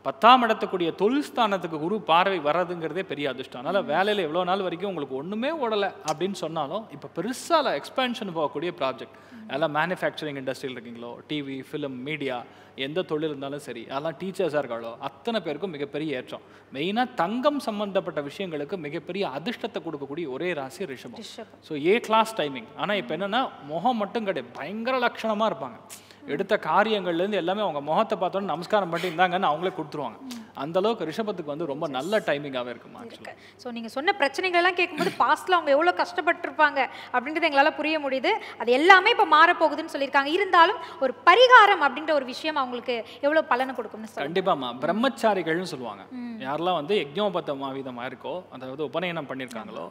10ஆம் இடத்துக்குரிய தொழில் ஸ்தானத்துக்கு குரு பார்வை வர்றதுங்கிறதே பெரிய அதிர்ஷ்டம். அதனால் வேலையில் எவ்வளோ நாள் வரைக்கும் உங்களுக்கு ஒன்றுமே ஓடலை அப்படின்னு சொன்னாலும் இப்போ பெருசாக எக்ஸ்பேன்ஷன் போகக்கூடிய ப்ராஜெக்ட் எல்லாம் மேனுஃபேக்சரிங் இண்டஸ்ட்ரியில் இருக்கீங்களோ, டிவி, ஃபிலிம், மீடியா, எந்த தொழில் இருந்தாலும் சரி, அதெல்லாம் டீச்சர்ஸாக இருக்காளோ அத்தனை பேருக்கும் மிகப்பெரிய ஏற்றம். மெயினாக தங்கம் சம்மந்தப்பட்ட விஷயங்களுக்கு மிகப்பெரிய அதிர்ஷ்டத்தை கொடுக்கக்கூடிய ஒரே ராசி ரிஷபம். So A class timing. ஆனால் இப்போ என்னென்னா முகம் மட்டும் கிடையாது, பயங்கர லட்சணமாக இருப்பாங்க. எடுத்த காரியங்கள்லேருந்து எல்லாமே அவங்க முகத்தை பார்த்தோன்னு நமஸ்காரம் பண்ணி இருந்தாங்கன்னு அவங்களே கொடுத்துருவாங்க. அந்த அளவுக்கு ரிஷபத்துக்கு வந்து ரொம்ப நல்ல டைமிங்காகவே இருக்குமா. ஸோ நீங்கள் சொன்ன பிரச்சனைகள்லாம் கேட்கும்போது பாஸ்ட்டில் அவங்க எவ்வளோ கஷ்டப்பட்டுருப்பாங்க அப்படின்றது எங்களால் புரிய முடியுது. அது எல்லாமே இப்போ மாறப்போகுதுன்னு சொல்லியிருக்காங்க. இருந்தாலும் ஒரு பரிகாரம் அப்படின்ற ஒரு விஷயம் அவங்களுக்கு எவ்வளோ பலனை கொடுக்கும்னு சொல்லுங்கள். கண்டிப்பாமா பிரம்மச்சாரிகள்னு சொல்லுவாங்க. யாரெல்லாம் வந்து யஜ்ஞோபத்தமாவிதமாக இருக்கோ, அதாவது உபநயனம் பண்ணியிருக்காங்களோ,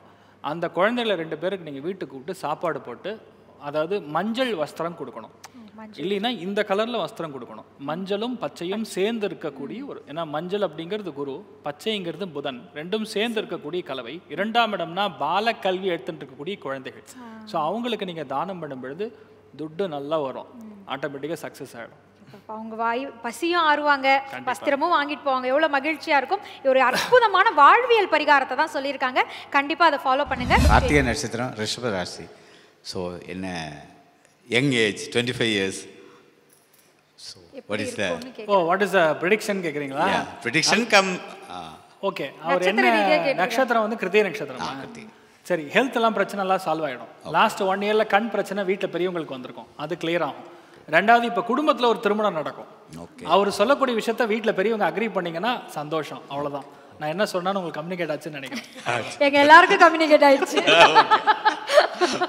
அந்த குழந்தைகளை 2 பேருக்கு நீங்கள் வீட்டுக்கு கூப்பிட்டு சாப்பாடு போட்டு, அதாவது மஞ்சள் வஸ்திரம் கொடுக்கணும். இல்லைன்னா இந்த கலரில் வஸ்திரம் கொடுக்கணும். மஞ்சளும் பச்சையும் சேர்ந்து இருக்கக்கூடிய ஒரு, ஏன்னா மஞ்சள் அப்படிங்கிறது குரு, பச்சைங்கிறது புதன், ரெண்டும் சேர்ந்து இருக்கக்கூடிய கலவை. 2ஆம் இடம்னா பால கல்வி எடுத்துட்டு இருக்கக்கூடிய குழந்தைகள். ஸோ அவங்களுக்கு நீங்கள் தானம் பண்ணும் பொழுது துட்டு நல்லா வரும், ஆட்டோமேட்டிக்காக சக்ஸஸ் ஆகிடும். அவங்க பசியும் ஆறுவாங்க, வஸ்திரமும் வாங்கிட்டு போவாங்க, எவ்வளோ மகிழ்ச்சியா இருக்கும். ஒரு அற்புதமான வாழ்வியல் பரிகாரத்தை தான் சொல்லியிருக்காங்க. கண்டிப்பா அதை ஃபாலோ பண்ணுங்க. கார்த்திகை நட்சத்திரம், ரிஷப ராசி. ஸோ என்ன young age 25 years. So what is what is the prediction கேட்குறீங்களா? Prediction come. ஓகே, அவர் என்ன நட்சத்திரம் வந்து கிருத்திகை நட்சத்திரம். சரி, ஹெல்த் எல்லாம் பிரச்சனை எல்லாம் சால்வ் ஆகிடும். லாஸ்ட் 1 yearல கண் பிரச்சனை வீட்டில் பெரியவங்களுக்கு வந்திருக்கும், அது கிளியர் ஆகும். ரெண்டாவது, இப்போ குடும்பத்தில் ஒரு திருமணம் நடக்கும். அவர் சொல்லக்கூடிய விஷயத்த வீட்டில் பெரியவங்க அக்ரி பண்ணீங்கன்னா சந்தோஷம், அவ்வளோதான். நான் என்ன சொன்னாலும் உங்களுக்கு கம்யூனிகேட் ஆச்சுன்னு நினைக்கிறேன். எங்க எல்லாருக்கும் கம்யூனிகேட் ஆயிடுச்சு.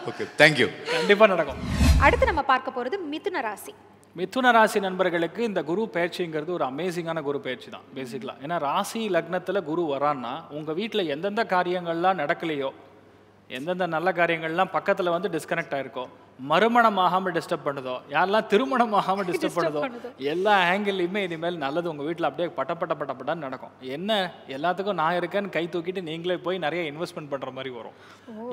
Okay, thank you. கண்டிப்பாக நடக்கும். அடுத்து நம்ம பார்க்க போகிறது மிதுன ராசி. மிதுன ராசி நண்பர்களுக்கு இந்த குரு பயிற்சிங்கிறது ஒரு அமேசிங்கான குரு பயிற்சி தான் பேசிக்கலாம். ஏன்னா ராசி லக்னத்தில் குரு வரான்னா உங்கள் வீட்டில் எந்தெந்த காரியங்கள்லாம் நடக்கலையோ, எந்தெந்த நல்ல காரியங்கள்லாம் பக்கத்தில் வந்து டிஸ்கனெக்ட் ஆகிருக்கோ, மறுமணம் ஆகாமல் டிஸ்டர்ப் பண்ணுதோ, யாரெல்லாம் திருமணம் ஆகாமல் டிஸ்டர்ப் பண்ணுதோ, எல்லா ஆங்கிள்லையுமே இனிமேல் நல்லது உங்கள் வீட்டில் அப்படியே பட்டப்பட்டான்னு நடக்கும். என்ன எல்லாத்துக்கும் நான் இருக்கேன்னு கை தூக்கிட்டு நீங்களே போய் நிறைய இன்வெஸ்ட்மெண்ட் பண்ணுற மாதிரி வரும்.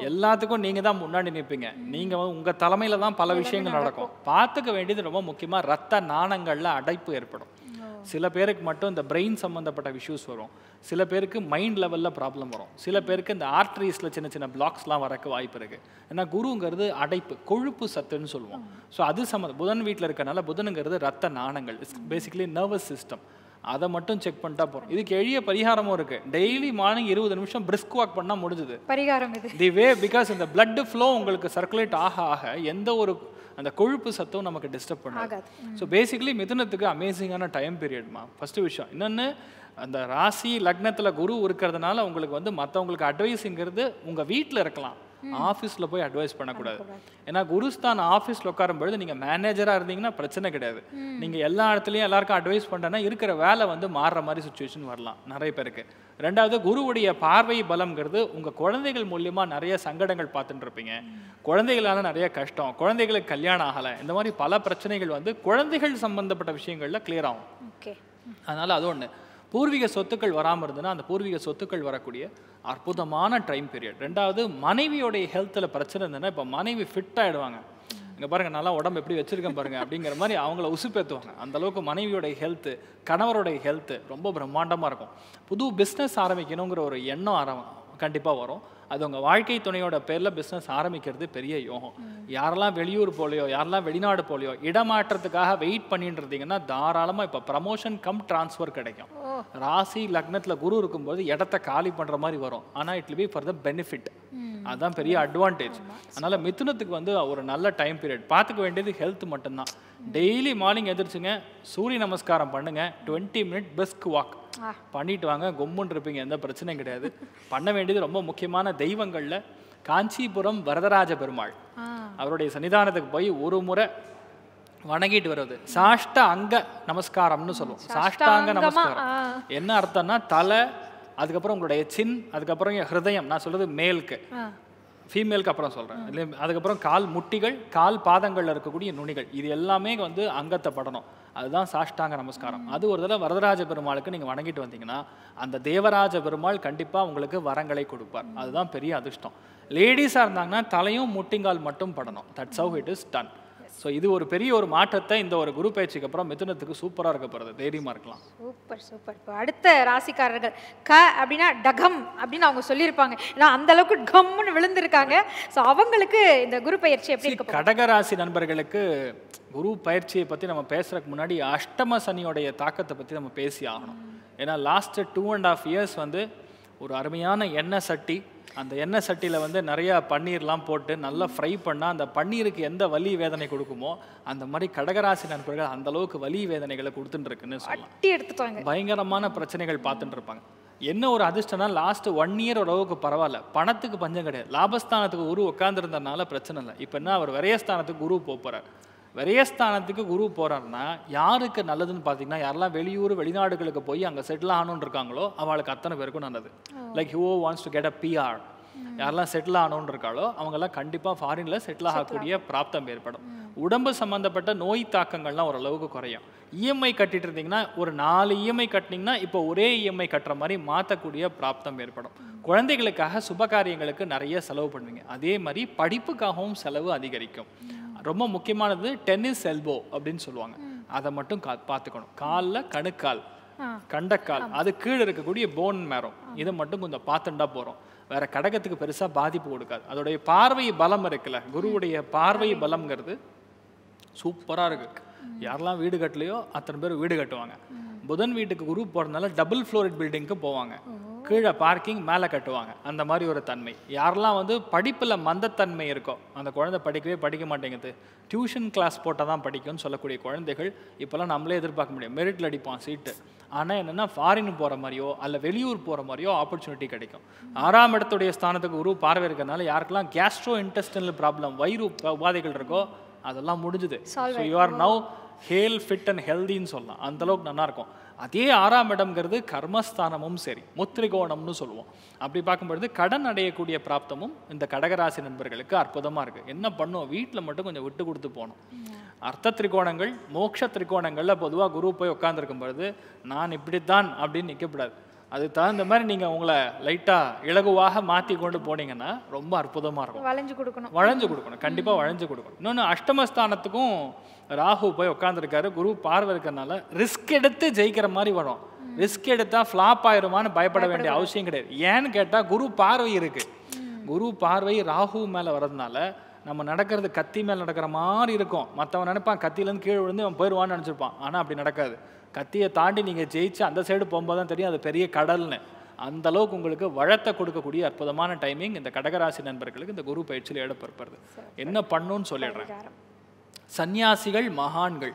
எல்லாத்துக்கும் நீங்கள் தான் முன்னாடி நிற்பீங்க. நீங்கள் உங்கள் தலைமையில் தான் பல விஷயங்கள் நடக்கும். பார்த்துக்க வேண்டியது ரொம்ப முக்கியமாக, ரத்த நாணங்களில் அடைப்பு ஏற்படும். சில பேருக்கு மட்டும் இந்த பிரெயின் சம்மந்தப்பட்ட இஷ்யூஸ் வரும், சில பேருக்கு மைண்ட் லெவலில் ப்ராப்ளம் வரும், சில பேருக்கு இந்த ஆர்ட்ரிஸில் சின்ன சின்ன பிளாக்ஸ்லாம் வரக்கு வாய்ப்பு இருக்குது. ஏன்னா குருங்கிறது அடைப்பு, கொழுப்பு சத்துன்னு சொல்லுவோம். ஸோ அது புதன் வீட்டில் இருக்கனால புதனுங்கிறது ரத்த நாணங்கள், பேசிக்கலி நர்வஸ் சிஸ்டம். அதை மட்டும் செக் பண்ணிட்டா போகிறோம். இதுக்கு எளிய பரிகாரமும் இருக்குது. டெய்லி மார்னிங் 20 நிமிஷம் பிரிஸ்க் வாக் பண்ணால் முடிஞ்சுது பரிகாரம் இது. தி வே, பிகாஸ் இந்த பிளட் ஃப்ளோ உங்களுக்கு சர்க்குலேட் ஆக ஆக எந்த ஒரு அந்த கொழுப்பு சத்தும் நமக்கு டிஸ்டர்ப் பண்ணாது. ஸோ பேசிக்கலி மிதுனத்துக்கு அமேசிங்கான டைம் பீரியட்மா. ஃபஸ்ட்டு விஷயம். இன்னொன்று, அந்த ராசி லக்னத்தில் குரு இருக்கிறதுனால உங்களுக்கு வந்து மற்றவங்களுக்கு அட்வைஸுங்கிறது உங்கள் வீட்டில் இருக்கலாம், ஆஃபீஸில் போய் அட்வைஸ் பண்ணக்கூடாது. ஏன்னா குருஸ்தான் ஆஃபீஸில் உட்காரும்பொழுது நீங்கள் மேனேஜராக இருந்தீங்கன்னா பிரச்சனை கிடையாது. நீங்கள் எல்லா இடத்துலையும் எல்லாருக்கும் அட்வைஸ் பண்ணுறேன்னா இருக்கிற வேலை வந்து மாறுற மாதிரி சுச்சுவேஷன் வரலாம் நிறைய பேருக்கு. ரெண்டாவது, குருவுடைய பார்வை பலம்ங்கிறது உங்கள் குழந்தைகள் மூலியமாக நிறைய சங்கடங்கள் பார்த்துட்டு இருப்பீங்க. குழந்தைகளால் நிறைய கஷ்டம், குழந்தைகளுக்கு கல்யாணம் ஆகலை, இந்த மாதிரி பல பிரச்சனைகள் வந்து குழந்தைகள் சம்பந்தப்பட்ட விஷயங்களில் கிளியர் ஆகும். அதனால் அது ஒன்று. பூர்வீக சொத்துக்கள் வராமல் இருந்ததுன்னா அந்த பூர்வீக சொத்துக்கள் வரக்கூடிய அற்புதமான டைம் பீரியட். ரெண்டாவது, மனைவியோடைய ஹெல்த்தில் பிரச்சனை இருந்ததுன்னா இப்போ மனைவி ஃபிட் ஆகிடுவாங்க. இங்கே பாருங்கள், நல்லா உடம்பு எப்படி வச்சுருக்கேன் பாருங்கள் அப்படிங்கிற மாதிரி அவங்கள உசுப்பேற்றுவாங்க. அந்தளவுக்கு மனைவியோடைய ஹெல்த்து, கணவருடைய ஹெல்த்து ரொம்ப பிரம்மாண்டமாக இருக்கும். புது பிஸ்னஸ் ஆரம்பிக்கணுங்கிற ஒரு எண்ணம் கண்டிப்பாக வரும். அது உங்கள் வாழ்க்கை துணையோட பேரில் பிஸ்னஸ் ஆரம்பிக்கிறது பெரிய யோகம். யாரெல்லாம் வெளியூர் போலையோ, யாரெல்லாம் வெளிநாடு போலையோ, இடமாற்றத்துக்காக வெயிட் பண்ணிட்டு இருந்தீங்கன்னா தாராளமாக இப்போ ப்ரமோஷன் கம் டிரான்ஸ்ஃபர் கிடைக்கும். ராசி லக்னத்தில் குரு இருக்கும்போது இடத்த காலி பண்ணுற மாதிரி வரும், ஆனால் it will B for the benefit. அதுதான் பெரிய அட்வான்டேஜ். அதனால் மிதுனத்துக்கு வந்து ஒரு நல்ல டைம் பீரியட். பார்த்துக்க வேண்டியது ஹெல்த் மட்டும்தான். டெய்லி மார்னிங் எதிர்ச்சுங்க, சூரிய நமஸ்காரம் பண்ணுங்க, 20 minute பிரிஸ்க் வாக் பண்ணிட்டு வாங்க, கும்முன்னு இருப்பீங்க, எந்த பிரச்சனையும் கிடையாது. பண்ண வேண்டியது ரொம்ப முக்கியமான தெய்வங்களில் காஞ்சிபுரம் வரதராஜ பெருமாள், அவருடைய சன்னிதானத்துக்கு போய் ஒரு முறை வணங்கிட்டு வருவது. சாஷ்டாங்க நமஸ்காரம்னு சொல்லுவோம். சாஷ்டாங்க நமஸ்காரம் என்ன அர்த்தம்னா தலை, அதுக்கப்புறம் உங்களுடைய சின், அதுக்கப்புறம் ஹிருதயம். நான் சொல்றது மேலுக்கு, ஃபீமேலுக்கு அப்புறம் சொல்கிறேன். அதுக்கப்புறம் கால் முட்டிகள், கால் பாதங்களில் இருக்கக்கூடிய நுனிகள், இது எல்லாமே வந்து அங்கத்தை படணும். அதுதான் சாஷ்டாங்க நமஸ்காரம். அது ஒரு தடவை வரதராஜ பெருமாளுக்கு நீங்கள் வணங்கிட்டு வந்தீங்கன்னா அந்த தேவராஜ பெருமாள் கண்டிப்பாக உங்களுக்கு வரங்களை கொடுப்பார். அதுதான் பெரிய அதிர்ஷ்டம். லேடிஸாக இருந்தாங்கன்னா தலையும் முட்டிங்கால் மட்டும் படணும். That's how it is done. So இது ஒரு பெரிய ஒரு மாற்றத்தை இந்த ஒரு குரு பயிற்சிக்கு அப்புறம் மிதுனத்துக்கு சூப்பராக இருக்க போகிறது. தைரியமாக இருக்கலாம். Super super. இப்போ அடுத்த ராசிக்காரர்கள் அப்படின்னா டகம் அப்படின்னு அவங்க சொல்லியிருப்பாங்க. ஏன்னா அந்த அளவுக்கு கம்முன்னு விழுந்திருக்காங்க. ஸோ அவங்களுக்கு இந்த குரு பயிற்சி எப்படி இருக்கு? கடகராசி நண்பர்களுக்கு குரு பயிற்சியை பற்றி நம்ம பேசுறதுக்கு முன்னாடி அஷ்டம சனியோடைய தாக்கத்தை பற்றி நம்ம பேசி ஆகணும். ஏன்னா லாஸ்ட் 2.5 years வந்து ஒரு அருமையான எண்ணெய் சட்டி, அந்த எண்ணெய் சட்டியில் வந்து நிறையா பன்னீர்லாம் போட்டு நல்லா ஃப்ரை பண்ணால் அந்த பன்னீருக்கு எந்த வலி வேதனை கொடுக்குமோ அந்த மாதிரி கடகராசி நண்பர்கள் அந்த அளவுக்கு வலி வேதனைகளை கொடுத்துட்டு இருக்குன்னு சொல்லலாம். பயங்கரமான பிரச்சனைகள் பார்த்துட்டு இருப்பாங்க. என்ன ஒரு அதிர்ஷ்டம்னா லாஸ்ட் 1 year ஓரளவுக்கு பரவாயில்ல, பணத்துக்கு பஞ்சம் கிடையாது. லாபஸ்தானத்துக்கு குரு உட்காந்துருந்ததுனால பிரச்சனை இல்லை. இப்போ என்ன, அவர் விரயஸ்தானத்துக்கு குரு போகிறார். விரயஸ்தானத்துக்கு குரு போகிறாருன்னா யாருக்கு நல்லதுன்னு பார்த்தீங்கன்னா, யாரெல்லாம் வெளியூர் வெளிநாடுகளுக்கு போய் அங்கே செட்டில் ஆகணுன்னு இருக்காங்களோ அவளுக்கு அத்தனை பேருக்கும் நல்லது. Like who wants to get a PR, யாரெல்லாம் செட்டில் ஆகணுன்னு இருக்காளோ அவங்கெல்லாம் கண்டிப்பாக ஃபாரினில் செட்டில் ஆகக்கூடிய பிராப்தம் ஏற்படும். உடம்பு சம்மந்தப்பட்ட நோய் தாக்கங்கள்லாம் ஓரளவுக்கு குறையும். EMI கட்டிட்டு இருந்தீங்கன்னா ஒரு 4 EMI கட்டினீங்கன்னா இப்போ ஒரே EMI கட்டுற மாதிரி மாற்றக்கூடிய பிராப்தம் ஏற்படும். குழந்தைகளுக்காக சுப காரியங்களுக்கு நிறைய செலவு பண்ணுவீங்க. அதே மாதிரி படிப்புக்காகவும் செலவு அதிகரிக்கும். ரொம்ப முக்கியமானது டென்னிஸ் எல்போ அப்படின்னு சொல்லுவாங்க. அதை மட்டும் பார்த்துக்கணும். காலில் கணுக்கால், கண்டக்கால், அது கீழே இருக்கக்கூடிய போன் மேரம், இதை மட்டும் கொஞ்சம் பார்த்துட்டா போகிறோம். வேற கடகத்துக்கு பெருசாக பாதிப்பு கொடுக்காது. அதோடைய பார்வை பலம் இருக்குல்ல, குருவுடைய பார்வை பலம்ங்கிறது சூப்பராக இருக்கு. யாரெல்லாம் வீடு கட்டலையோ அத்தனை பேர் வீடு கட்டுவாங்க. புதன் வீட்டுக்கு குரு போகிறதுனால டபுள் ஃப்ளோரிட் பில்டிங்க்கு போவாங்க. கீழே பார்க்கிங், மேலே கட்டுவாங்க. அந்த மாதிரி ஒரு தன்மை. யாரெல்லாம் வந்து படிப்பில் மந்தத்தன்மை இருக்கோ, அந்த குழந்தை படிக்க மாட்டேங்குது, டியூஷன் கிளாஸ் போட்டால் தான் படிக்கும்னு சொல்லக்கூடிய குழந்தைகள் இப்போல்லாம் நம்மளே எதிர்பார்க்க முடியும். மெரிட்டில் அடிப்பான் சீட்டு. ஆனால் என்னென்னா ஃபாரின் போகிற மாதிரியோ அல்ல வெளியூர் போகிற மாதிரியோ ஆப்பர்ச்சுனிட்டி கிடைக்கும். 6ஆம் இடத்துடைய ஸ்தானத்துக்கு குரு பார்வை இருக்கிறதுனால யாருக்கெல்லாம் கேஸ்ட்ரோ இன்டெஸ்டினல் ப்ராப்ளம், வயிறு உபாதைகள் இருக்கோ அதெல்லாம் முடிஞ்சுது. So you are now hale fit and ஹெல்தின்னு சொல்லலாம். அந்தளவுக்கு நல்லாயிருக்கும். அதே 6ஆம் இடம்ங்கிறது கர்மஸ்தானமும் சரி, முத்திரிகோணம்னு சொல்லுவோம். அப்படி பார்க்கும்பொழுது கடன் அடையக்கூடிய பிராப்தமும் இந்த கடகராசி நண்பர்களுக்கு அற்புதமாக இருக்குது. என்ன பண்ணும், வீட்டில் மட்டும் கொஞ்சம் விட்டு கொடுத்து போகணும். அர்த்த திரிகோணங்கள், மோட்ச திரிகோணங்களில் பொதுவாக குரு போய் உட்காந்துருக்கும் பொழுது நான் இப்படித்தான் அப்படின்னு நிற்கக்கூடாது. அது தகுந்த மாதிரி நீங்கள் உங்களை லைட்டாக இலகுவாக மாற்றி கொண்டு போனீங்கன்னா ரொம்ப அற்புதமாக இருக்கும். வளைஞ்சு கொடுக்கணும், கண்டிப்பாக வளைஞ்சு கொடுக்கணும். இன்னொன்று, அஷ்டமஸ்தானத்துக்கும் ராகு போய் உட்காந்துருக்காரு, குரு பார்வை இருக்கிறதுனால ரிஸ்க் எடுத்து ஜெயிக்கிற மாதிரி வரும். ரிஸ்க் எடுத்தால் ஃப்ளாப் ஆயிருமான்னு பயப்பட வேண்டிய அவசியம் கிடையாது. ஏன்னு கேட்டால் குரு பார்வை இருக்குது. குரு பார்வை ராகு மேலே வர்றதுனால நம்ம நடக்கிறது கத்தி மேலே நடக்கிற மாதிரி இருக்கும். மற்றவன் நினைப்பான் கத்தியிலேருந்து கீழே விழுந்து அவன் போயிடுவான்னு நினச்சிருப்பான். ஆனால் அப்படி நடக்காது. கத்தியை தாண்டி நீங்கள் ஜெயிச்சு அந்த சைடு போகும்போது தான் தெரியும் அது பெரிய கடல்னு. அந்த அளவுக்கு உங்களுக்கு வளத்தை கொடுக்கக்கூடிய அற்புதமான டைமிங் இந்த கடகராசி நண்பர்களுக்கு இந்த குரு பயிற்சியில் ஏற்படுறது. என்ன பண்ணுன்னு சொல்லிடுறேன். சன்னியாசிகள், மகான்கள்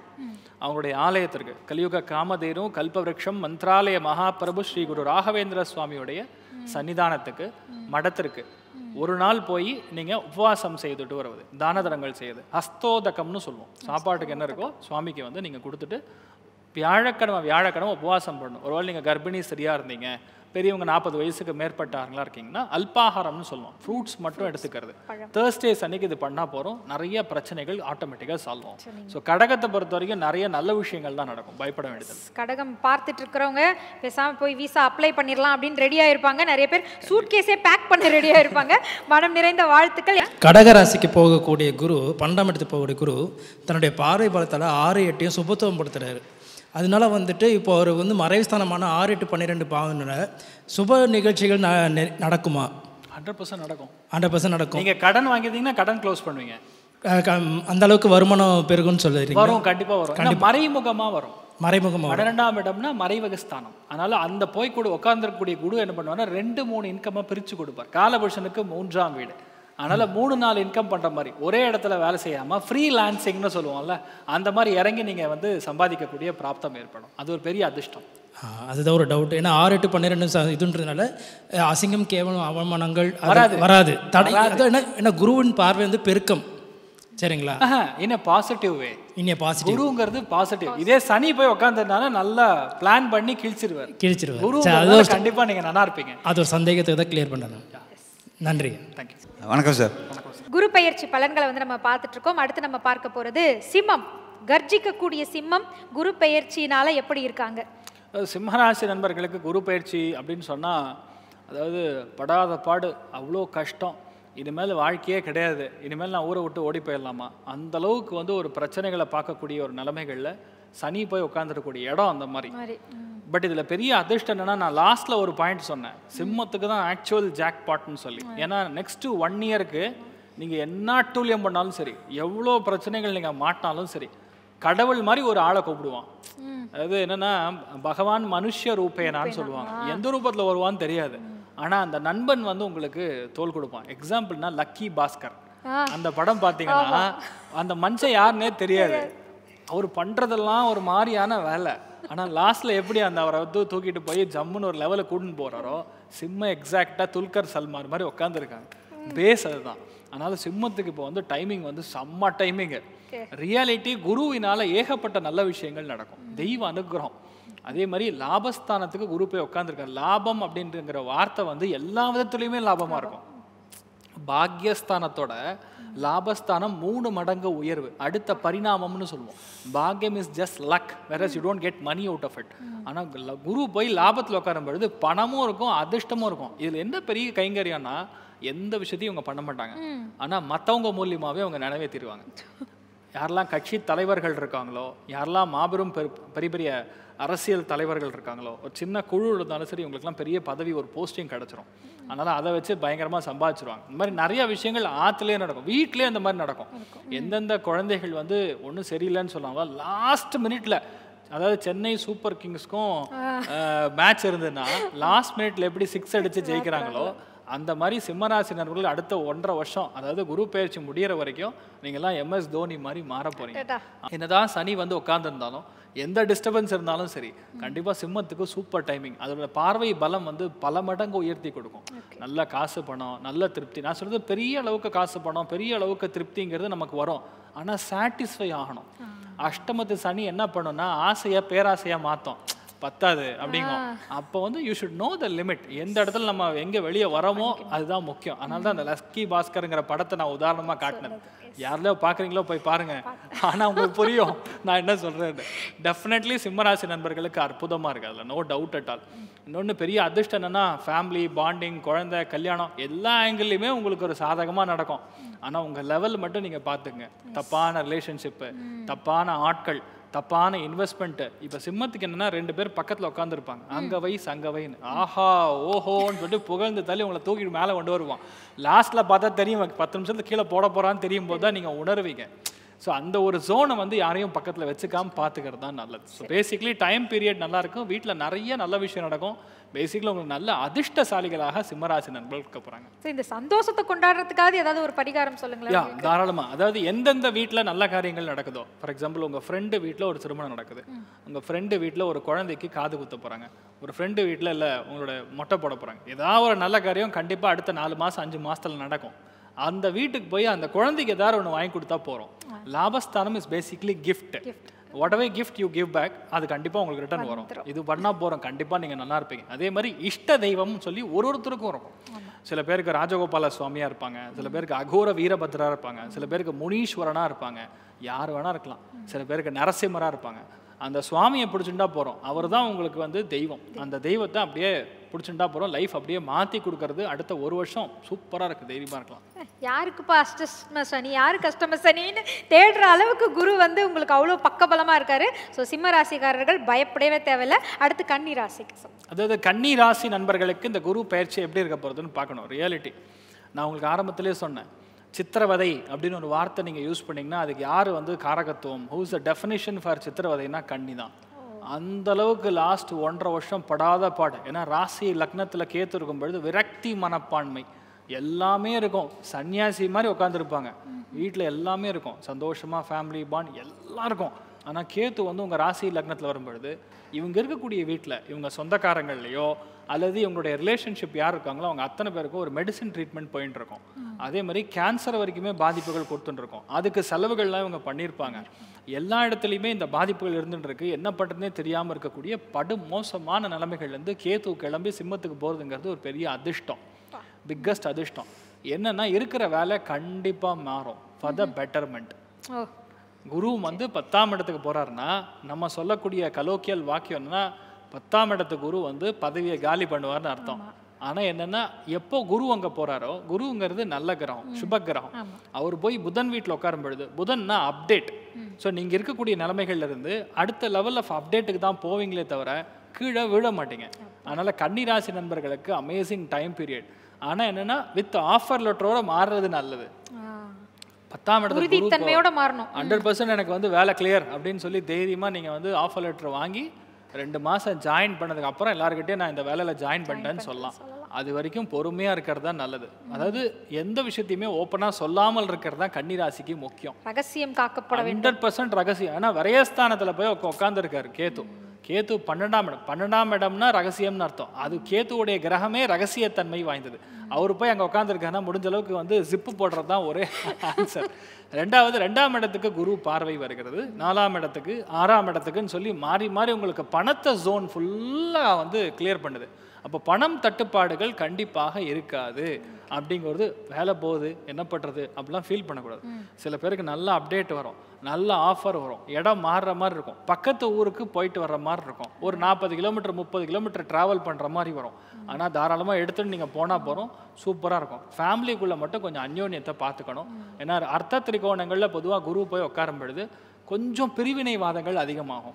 அவங்களுடைய ஆலயத்திற்கு கலியுக காமதேனு கல்பவருஷம் மந்த்ராலய மகாபிரபு ஸ்ரீ குரு ராகவேந்திர சுவாமியுடைய சன்னிதானத்துக்கு, மடத்திற்கு ஒரு நாள் போய் நீங்கள் உபவாசம் செய்துட்டு வருவது, தானதரங்கள் செய்யுது, ஹஸ்தோதகம்னு சொல்லுவோம். சாப்பாட்டுக்கு என்ன இருக்கோ சுவாமிக்கு வந்து நீங்கள் கொடுத்துட்டு வியாழக்கிழமை உபவாசம் பண்ணணும். ஒருவேளை நீங்கள் கர்ப்பிணி சரியாக இருந்தீங்க, பெரியவங்க 40 வயசுக்கு மேற்பட்டார்களாக இருக்கீங்கன்னா அல்பாகாரம்னு சொல்லுவோம், ஃப்ரூட்ஸ் மட்டும் எடுத்துக்கிறது. தேர்ஸ்டேஸ் அன்னைக்கு இது பண்ணால் போகிறோம், நிறைய பிரச்சனைகள் ஆட்டோமேட்டிக்காக சால்வ் ஆகும். ஸோ கடகத்தை பொறுத்த வரைக்கும் நிறைய நல்ல விஷயங்கள் தான் நடக்கும், பயப்பட வேண்டியது. கடகம் பார்த்துட்டு இருக்கிறவங்க பேசாமல் போய் விசா அப்ளை பண்ணிடலாம் அப்படின்னு ரெடியாக இருப்பாங்க. நிறைய பேர் சூட்கேஸே பேக் பண்ண ரெடியாக இருப்பாங்க. மனம் நிறைந்த வாழ்த்துக்கள். கடகராசிக்கு போகக்கூடிய குரு, 12ஆம் இடத்துக்கு போகக்கூடிய குரு தன்னுடைய பார்வை பலத்தால் 6, 8 சுபத்துவம் படுத்துறாரு. அதனால வந்துட்டு இப்போ அவர் வந்து மறைவுஸ்தானமான 6, 8, 12 பாவனால சுப நிகழ்ச்சிகள் நடக்குமா? 100% நடக்கும். 100% நடக்கும். நீங்கள் கடன் வாங்கியிருந்தீங்கன்னா கடன் க்ளோஸ் பண்ணுவீங்க. அந்த அளவுக்கு வருமானம் பெருகும்னு சொல்லுறீங்க? வரும், கண்டிப்பாக வரும். மறைமுகமாக வரும். மறைமுகமாக 12ஆம் இடம்னா மறைவக ஸ்தானம். அதனால அந்த போய் கூட உட்காந்துருக்கக்கூடிய குரு என்ன பண்ணுவாங்கன்னா 2-3 இன்கம்மை பிரித்து கொடுப்பார். காலபுருஷனுக்கு 3ஆம் வீடு. அதனால் 3-4 இன்கம் பண்ணுற மாதிரி ஒரே இடத்துல வேலை செய்யாமல் ஃப்ரீலான்சிங்னு சொல்லுவோம்ல, அந்த மாதிரி இறங்கி நீங்கள் வந்து சம்பாதிக்கக்கூடிய பிராப்தம் ஏற்படும். அது ஒரு பெரிய அதிர்ஷ்டம். அதுதான் ஒரு டவுட். ஏன்னா 6, 8, 12 இதுன்றதுனால அசிங்கம், கேவலம், அவமானங்கள் வராது. என்ன குருவின் பார்வை வந்து பெருக்கம். சரிங்களா? என்ன பாசிட்டிவ் வே. இன்னும் பாசிட்டிவ். குருங்கிறது பாசிட்டிவ். இதே சனி போய் உட்காந்துனால நல்லா பிளான் பண்ணி கிழிச்சிருவார். குரு கண்டிப்பாக நீங்கள் நல்லா இருப்பீங்க. அது ஒரு சந்தேகத்தை தான் கிளியர் பண்ணணும். நன்றி. தேங்க்யூ. வணக்கம் சார். குரு பயிற்சி பலன்களை வந்து நம்ம பார்த்துட்டு இருக்கோம். அடுத்து நம்ம பார்க்க போகிறது சிம்மம். கர்ஜிக்கக்கூடிய சிம்மம் குரு பயிற்சியினால எப்படி இருக்காங்க? சிம்மராசி நண்பர்களுக்கு குரு பயிற்சி அப்படின்னு சொன்னால், அதாவது படாத பாடு, அவ்வளோ கஷ்டம், இனிமேல் வாழ்க்கையே கிடையாது, இனிமேல் நான் ஊரை விட்டு ஓடி போயிடலாமா, அந்த அளவுக்கு வந்து ஒரு பிரச்சனைகளை பார்க்கக்கூடிய ஒரு நிலைமைகளில் சனி போய் உட்காந்துருக்கக்கூடிய இடம் அந்த மாதிரி. பட் இதில் பெரிய அதிர்ஷ்டம் என்னென்னா, நான் லாஸ்ட்டில் ஒரு பாயிண்ட் சொன்னேன், சிம்மத்துக்கு தான் ஆக்சுவல் ஜாக் பாட்னு சொல்லி. ஏன்னா நெக்ஸ்ட்டு 1 இயருக்கு நீங்கள் என்ன டூலியம் பண்ணாலும் சரி, எவ்வளோ பிரச்சனைகள் நீங்கள் மாட்டினாலும் சரி, கடவுள் மாதிரி ஒரு ஆளை கூப்பிடுவான். அதாவது என்னென்னா, பகவான் மனுஷ ரூபேனான்னு சொல்லுவாங்க. எந்த ரூபத்தில் வருவான்னு தெரியாது, ஆனால் அந்த நண்பன் வந்து உங்களுக்கு தோல் கொடுப்பான். எக்ஸாம்பிள்னா லக்கி பாஸ்கர். அந்த படம் பார்த்தீங்கன்னா அந்த மனுஷன் யாருன்னே தெரியாது, அவர் பண்ணுறதெல்லாம் ஒரு மாதிரியான வேலை. ஆனால் லாஸ்ட்டில் எப்படி அந்த அவரை வந்து தூக்கிட்டு போய் ஜம்முன்னு ஒரு லெவலில் கூட்டின்னு போகிறாரோ, சிம்ம எக்ஸாக்டாக துல்கர் சல்மான் மாதிரி உட்காந்துருக்காங்க. பேஸ் அதுதான். அதனால் சிம்மத்துக்கு இப்போ வந்து டைமிங் வந்து செம்ம டைமிங்கு. ரியாலிட்டி குருவினால் ஏகப்பட்ட நல்ல விஷயங்கள் நடக்கும், தெய்வ அனுகிரகம். அதே மாதிரி லாபஸ்தானத்துக்கு குரு போய் உட்காந்துருக்காரு. லாபம் அப்படின்ற வார்த்தை வந்து எல்லா விதத்துலையுமே லாபமாக இருக்கும். பாக்யஸ்தானத்தோட லாபஸ்தானம் 3 மடங்கு உயர்வு, அடுத்த பரிணாமம்னு சொல்லுவோம். பாக்யம் is just luck, whereas you don't get money out of it. ஆனால் குரு போய் லாபத்தில் உட்காரும் பொழுது பணமும் இருக்கும், அதிர்ஷ்டமும் இருக்கும். இதில் என்ன பெரிய கைங்கரியம்னா, எந்த விஷயத்தையும் இவங்க பண்ண மாட்டாங்க, ஆனால் மற்றவங்க மூலியமாகவே அவங்க நிறைவேற்றிடுவாங்க. யாரெல்லாம் கட்சி தலைவர்கள் இருக்காங்களோ, யாரெல்லாம் மாபெரும் பெரிய பெரிய அரசியல் தலைவர்கள் இருக்காங்களோ, ஒரு சின்ன குழு இருந்தாலும் சரி உங்களுக்குலாம் பெரிய பதவி, ஒரு போஸ்டிங் கிடச்சிரும். அதனால் அதை வச்சு பயங்கரமாக சம்பாதிச்சிருவாங்க. இந்த மாதிரி நிறைய விஷயங்கள் ஆற்றுலேயே நடக்கும், வீட்லேயே அந்த மாதிரி நடக்கும். எந்தெந்த குழந்தைகள் வந்து ஒன்றும் சரியில்லைன்னு சொல்லுவாங்க, லாஸ்ட் மினிட்ல, அதாவது சென்னை சூப்பர் கிங்ஸ்க்கும் மேட்ச் இருந்ததுன்னா லாஸ்ட் மினிட்ல எப்படி 6 அடித்து ஜெயிக்கிறாங்களோ, அந்த மாதிரி சிம்மராசி நண்பர்கள் அடுத்த 1.5 வருஷம், அதாவது குரு பெயர்ச்சி முடிகிற வரைக்கும் நீங்கள்லாம் MS தோனி மாதிரி மாற போகிறீங்க. என்னதான் சனி வந்து உட்காந்துருந்தாலும், எந்த டிஸ்டர்பன்ஸ் இருந்தாலும் சரி, கண்டிப்பாக சிம்மத்துக்கு சூப்பர் டைமிங். அதோட பார்வை பலம் வந்து பல மடங்கு உயர்த்தி கொடுக்கும். நல்ல காசு பணம், நல்ல திருப்தி. நான் சொல்கிறது பெரிய அளவுக்கு காசு பணம், பெரிய அளவுக்கு திருப்திங்கிறது நமக்கு வரும். ஆனால் சாட்டிஸ்ஃபை ஆகணும். அஷ்டமத்து சனி என்ன பண்ணுன்னா ஆசையாக பேராசையாக மாற்றும், பத்தாது அப்படிங்கும். அப்போ வந்து you should know the limit. எந்த இடத்துல நம்ம எங்கே வெளியே வரோமோ அதுதான் முக்கியம். அதனால தான் அந்த லக்கி பாஸ்கருங்கிற படத்தை நான் உதாரணமாக காட்டினேன். யாரிலோ பார்க்குறீங்களோ போய் பாருங்கள், ஆனால் உங்களுக்கு புரியும் நான் என்ன சொல்கிறேன். டெஃபினெட்லி சிம்மராசி நண்பர்களுக்கு அற்புதமாக இருக்குது, அதில் நோ டவுட் அட் ஆல். இன்னொன்று பெரிய அதிர்ஷ்டம் என்னென்னா, ஃபேமிலி பாண்டிங், குழந்தை, கல்யாணம் எல்லா ஆங்கிள்லையுமே உங்களுக்கு ஒரு சாதகமாக நடக்கும். ஆனால் உங்கள் லெவல் மட்டும் நீங்கள் பார்த்துங்க. தப்பான ரிலேஷன்ஷிப்பு, தப்பான ஆட்கள், தப்பான இன்வெஸ்ட்மெண்ட்டு. இப்போ சிம்மத்துக்கு என்னென்னா 2 பேர் பக்கத்தில் உட்காந்துருப்பாங்க, அங்கே வைஸ் அங்கே வைன்னு, ஆஹா ஓஹோன்னு சொல்லிட்டு புகழ்ந்து தள்ளி உங்களை தூக்கிட்டு மேலே கொண்டு வருவான். லாஸ்ட்டில் பார்த்தா தெரியும் 10 நிமிஷத்துக்கு கீழே போட போகிறான்னு தெரியும் போது தான் நீங்கள் உணர்வீங்க. ஸோ அந்த ஒரு ஜோனை வந்து யாரையும் பக்கத்தில் வச்சுக்காமல் பார்த்துக்கிறது தான் நல்லது. ஸோ பேசிக்லி டைம் பீரியட் நல்லாயிருக்கும், வீட்டில் நிறைய நல்ல விஷயம் நடக்கும். பேசிக்கலி உங்களுக்கு நல்ல அதிர்ஷ்டசாலிகளாக சிம்மராசி நண்பர்கள் இருக்க போகிறாங்க. இந்த சந்தோஷத்தை கொண்டாடுறதுக்காக ஏதாவது ஒரு பரிகாரம் சொல்லுங்களேன். தாராளமாக. அதாவது எந்தெந்த வீட்டில் நல்ல காரியங்கள் நடக்குதோ, ஃபார் எக்ஸாம்பிள் உங்கள் ஃப்ரெண்டு வீட்டில் ஒரு திருமணம் நடக்குது, உங்கள் ஃப்ரெண்டு வீட்டில் ஒரு குழந்தைக்கு காது குத்த போகிறாங்க, ஒரு ஃப்ரெண்டு வீட்டில் இல்லை உங்களோட மொட்டை போட போகிறாங்க, ஏதாவது ஒரு நல்ல காரியம் கண்டிப்பாக அடுத்த 4 மாதம் 5 மாதத்தில் நடக்கும். அந்த வீட்டுக்கு போய் அந்த குழந்தைக்கு ஏதாவது ஒன்று வாங்கி கொடுத்தா போகிறோம். லாபஸ்தானம் is basically gift. whatever gift you give back, அது கண்டிப்பாக உங்களுக்கு ரிட்டர்ன் வரும். இது பண்ணால் போகிறோம், கண்டிப்பாக நீங்கள் நல்லா இருப்பீங்க. அதே மாதிரி இஷ்ட தெய்வம்னு சொல்லி ஒருத்தருக்கும் இருக்கும். சில பேருக்கு ராஜகோபால சுவாமியாக இருப்பாங்க, சில பேருக்கு அகோர வீரபத்ரா இருப்பாங்க, சில பேருக்கு முனீஸ்வரனாக இருப்பாங்க, யார் வேணா இருக்கலாம், சில பேருக்கு நரசிம்மராக இருப்பாங்க. அந்த சுவாமியை பிடிச்சுட்டா போகிறோம், அவர் தான் உங்களுக்கு வந்து தெய்வம். அந்த தெய்வத்தை அப்படியே பிடிச்சுட்டா போகிறோம், லைஃப் அப்படியே மாற்றி கொடுக்கறது. அடுத்த 1 வருஷம் சூப்பராக இருக்குது, தைரியமாக இருக்கலாம். யாருக்குப்பா அஷ்டம சனி, யாருக்கு அஷ்டம சனின்னு தேடுற அளவுக்கு குரு வந்து உங்களுக்கு அவ்வளோ பக்கபலமாக இருக்காரு. ஸோ சிம்ம ராசிக்காரர்கள் பயப்படவே தேவையில்லை. அடுத்து கன்னி ராசிக்கு. அதாவது கன்னி ராசி நண்பர்களுக்கு இந்த குரு பயிற்சி எப்படி இருக்க போகிறதுன்னு பார்க்கணும். ரியாலிட்டி நான் உங்களுக்கு ஆரம்பத்திலே சொன்னேன், சித்திரவதை அப்படின்னு ஒரு வார்த்தை நீங்கள் யூஸ் பண்ணிங்கன்னா அதுக்கு யார் வந்து காரகத்துவம், ஹூஸ் த டெஃபினிஷன் ஃபார் சித்திரவதைனா கன்னி தான். அந்தளவுக்கு லாஸ்ட் 1.5 வருஷம் படாத பாடு. ஏன்னா ராசி லக்னத்தில் கேத்து இருக்கும் பொழுது விரக்தி மனப்பான்மை எல்லாமே இருக்கும். சன்னியாசி மாதிரி உட்காந்துருப்பாங்க, வீட்டில் எல்லாமே இருக்கும், சந்தோஷமாக ஃபேமிலி பாண்ட் எல்லாம் இருக்கும். ஆனால் கேத்து வந்து உங்கள் ராசி லக்னத்தில் வரும்பொழுது இவங்க இருக்கக்கூடிய வீட்டில் இவங்க சொந்தக்காரங்கள்லையோ அல்லது இவங்களுடைய ரிலேஷன்ஷிப் யார் இருக்காங்களோ அவங்க அத்தனை பேருக்கும் ஒரு மெடிசின் ட்ரீட்மெண்ட் போயிட்டு இருக்கும். அதே மாதிரி கேன்சர் வரைக்குமே பாதிப்புகள் கொடுத்துட்டுருக்கோம். அதுக்கு செலவுகள்லாம் இவங்க பண்ணியிருப்பாங்க. எல்லா இடத்துலையுமே இந்த பாதிப்புகள் இருந்துருக்கு. என்ன பண்ணுறதுனே தெரியாமல் இருக்கக்கூடிய படு மோசமான நிலைமைகள்லேருந்து கேத்து கிளம்பி சிம்மத்துக்கு போகிறதுங்கிறது ஒரு பெரிய அதிர்ஷ்டம், பிக்கஸ்ட் அதிர்ஷ்டம். என்னன்னா இருக்கிற வேலை கண்டிப்பாக மாறும் ஃபார் த பெட்டர்மெண்ட். குரு வந்து 10ஆம் இடத்துக்கு போகிறாருன்னா நம்ம சொல்லக்கூடிய கலோக்கியல் வாக்கியம் என்னன்னா 10ஆம் இடத்து குரு வந்து பதவியை காலி பண்ணுவார்னு அர்த்தம். ஆனால் என்னென்னா எப்போ குரு அங்கே போகிறாரோ, குருங்கிறது நல்ல கிரகம், சுப கிரகம். அவர் போய் புதன் வீட்டில் உட்காரும் பொழுது, புதன்னா அப்டேட். ஸோ நீங்கள் இருக்கக்கூடிய நிலைமைகள்லேருந்து அடுத்த லெவல் ஆஃப் அப்டேட்டுக்கு தான் போவீங்களே தவிர கீழே விழ மாட்டீங்க. அதனால் கன்னிராசி நண்பர்களுக்கு அமேசிங் டைம் பீரியட். ஆனால் என்னென்னா வித் ஆஃபர் லெட்டரோட மாறுறது நல்லது. 10ஆம் இடத்துல மாறணும். 100% எனக்கு வந்து வேலை கிளியர் அப்படின்னு சொல்லி தைரியமாக நீங்கள் வந்து ஆஃபர் லெட்டர் வாங்கி 2 மாதம் ஜாயின் பண்ணதுக்கு அப்புறம் எல்லாருக்கிட்டே நான் இந்த வேலையில் ஜாயின் பண்ணிட்டேன்னு சொல்லலாம். அது வரைக்கும் பொறுமையாக இருக்கிறது தான் நல்லது. அதாவது எந்த விஷயத்தையுமே ஓப்பனாக சொல்லாமல் இருக்கிறது தான் கன்னிராசிக்கு முக்கியம். ரகசியம் காக்கப்பட வேண்டும். 100% ரகசியம். ஏன்னா விரயஸ்தானத்தில் போய் உட்காந்துருக்காரு கேத்து. கேத்து 12ஆம் இடம். 12ஆம் இடம்னா ரகசியம்னு அர்த்தம். அது கேத்துவுடைய கிரகமே ரகசியத்தன்மை வாய்ந்தது. அவர் போய் அங்கே உட்காந்துருக்காருன்னா முடிஞ்ச அளவுக்கு வந்து ஜிப்பு போடுறது தான் ஒரே ஆன்சர். 2ஆம் இடத்துக்கு குரு பார்வை வருகிறது, 4ஆம் இடத்துக்கு 6ஆம் இடத்துக்குன்னு சொல்லி மாறி மாறி உங்களுக்கு பணத்தை ஜோன் ஃபுல்லாக வந்து கிளியர் பண்ணுது. அப்போ பணம் தட்டுப்பாடுகள் கண்டிப்பாக இருக்காது. அப்படிங்கிறது வேலை போகுது என்ன பண்ணுறது அப்படிலாம் ஃபீல் பண்ணக்கூடாது. சில பேருக்கு நல்ல அப்டேட் வரும், நல்ல ஆஃபர் வரும், இடம் மாறுற மாதிரி இருக்கும், பக்கத்து ஊருக்கு போயிட்டு வர்ற மாதிரி இருக்கும், ஒரு 40 கிலோமீட்டர் 30 கிலோமீட்டர் ட்ராவல் பண்ணுற மாதிரி வரும். ஆனால் தாராளமாக எடுத்துகிட்டு நீங்கள் போனால் போகிறோம், சூப்பராக இருக்கும். ஃபேமிலிக்குள்ளே மட்டும் கொஞ்சம் அந்யோன்யத்தை பார்த்துக்கணும். ஏன்னா அர்த்த திரிகோணங்களில் பொதுவாக குரு போய் உட்காரும் பொழுது கொஞ்சம் பிரிவினைவாதங்கள் அதிகமாகும்.